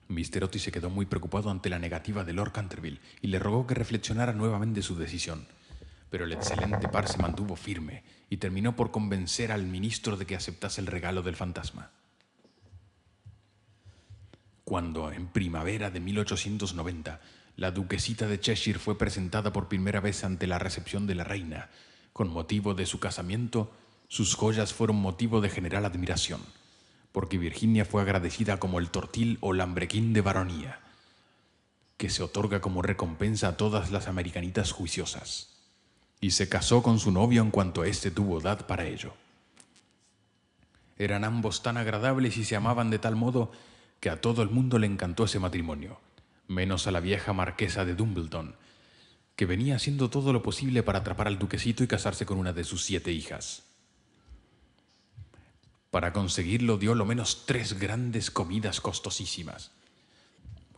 [SPEAKER 1] Mr. Otis se quedó muy preocupado ante la negativa de Lord Canterville y le rogó que reflexionara nuevamente su decisión. Pero el excelente par se mantuvo firme y terminó por convencer al ministro de que aceptase el regalo del fantasma. Cuando, en primavera de 1890, la duquesita de Cheshire fue presentada por primera vez ante la recepción de la reina, con motivo de su casamiento, sus joyas fueron motivo de general admiración, porque Virginia fue agradecida como el tortil o lambrequín de baronía, que se otorga como recompensa a todas las americanitas juiciosas, y se casó con su novio en cuanto éste tuvo edad para ello. Eran ambos tan agradables y se amaban de tal modo que a todo el mundo le encantó ese matrimonio, menos a la vieja marquesa de Dumbleton, que venía haciendo todo lo posible para atrapar al duquesito y casarse con una de sus 7 hijas. Para conseguirlo dio lo menos 3 grandes comidas costosísimas.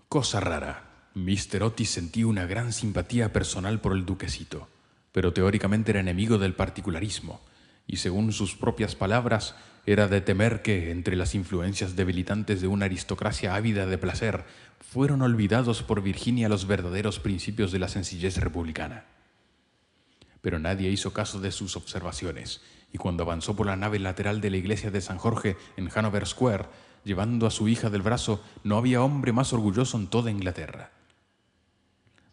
[SPEAKER 1] Cosa rara, Mr. Otis sentía una gran simpatía personal por el duquesito, pero teóricamente era enemigo del particularismo, y según sus propias palabras, era de temer que, entre las influencias debilitantes de una aristocracia ávida de placer, fueron olvidados por Virginia los verdaderos principios de la sencillez republicana. Pero nadie hizo caso de sus observaciones, y cuando avanzó por la nave lateral de la iglesia de San Jorge en Hanover Square, llevando a su hija del brazo, no había hombre más orgulloso en toda Inglaterra.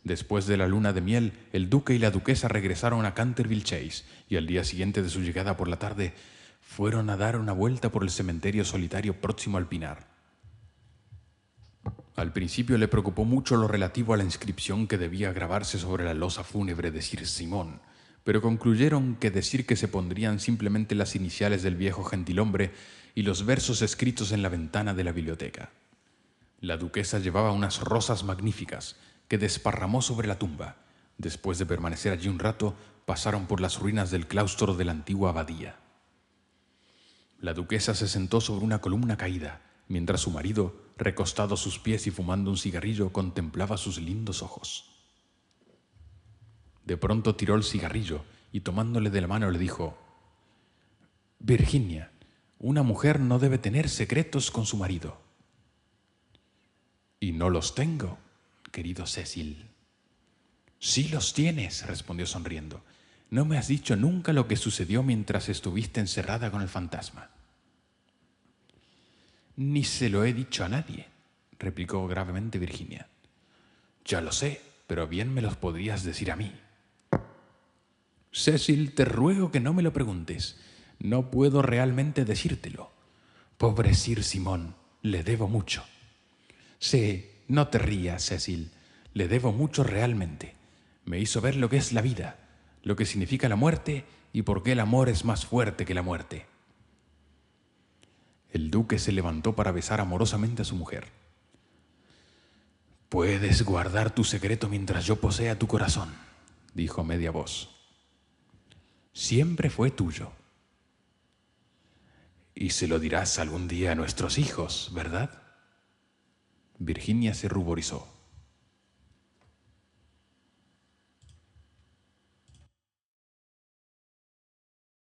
[SPEAKER 1] Después de la luna de miel, el duque y la duquesa regresaron a Canterville Chase, y al día siguiente de su llegada por la tarde, fueron a dar una vuelta por el cementerio solitario próximo al Pinar. Al principio le preocupó mucho lo relativo a la inscripción que debía grabarse sobre la losa fúnebre de Sir Simón, pero concluyeron que decir que se pondrían simplemente las iniciales del viejo gentilhombre y los versos escritos en la ventana de la biblioteca. La duquesa llevaba unas rosas magníficas que desparramó sobre la tumba. Después de permanecer allí un rato, pasaron por las ruinas del claustro de la antigua abadía. La duquesa se sentó sobre una columna caída, mientras su marido, recostado a sus pies y fumando un cigarrillo, contemplaba sus lindos ojos. De pronto tiró el cigarrillo y tomándole de la mano le dijo: «Virginia, una mujer no debe tener secretos con su marido». «Y no los tengo, querido Cecil». «Sí los tienes», respondió sonriendo. «No me has dicho nunca lo que sucedió mientras estuviste encerrada con el fantasma». «Ni se lo he dicho a nadie», replicó gravemente Virginia. «Ya lo sé, pero bien me los podrías decir a mí». «Cecil, te ruego que no me lo preguntes. No puedo realmente decírtelo. Pobre Sir Simón, le debo mucho». «Sí, no te rías, Cecil. Le debo mucho realmente. Me hizo ver lo que es la vida, lo que significa la muerte y por qué el amor es más fuerte que la muerte». El duque se levantó para besar amorosamente a su mujer. «Puedes guardar tu secreto mientras yo posea tu corazón», dijo a media voz. «Siempre fue tuyo. Y se lo dirás algún día a nuestros hijos, ¿verdad?». Virginia se ruborizó.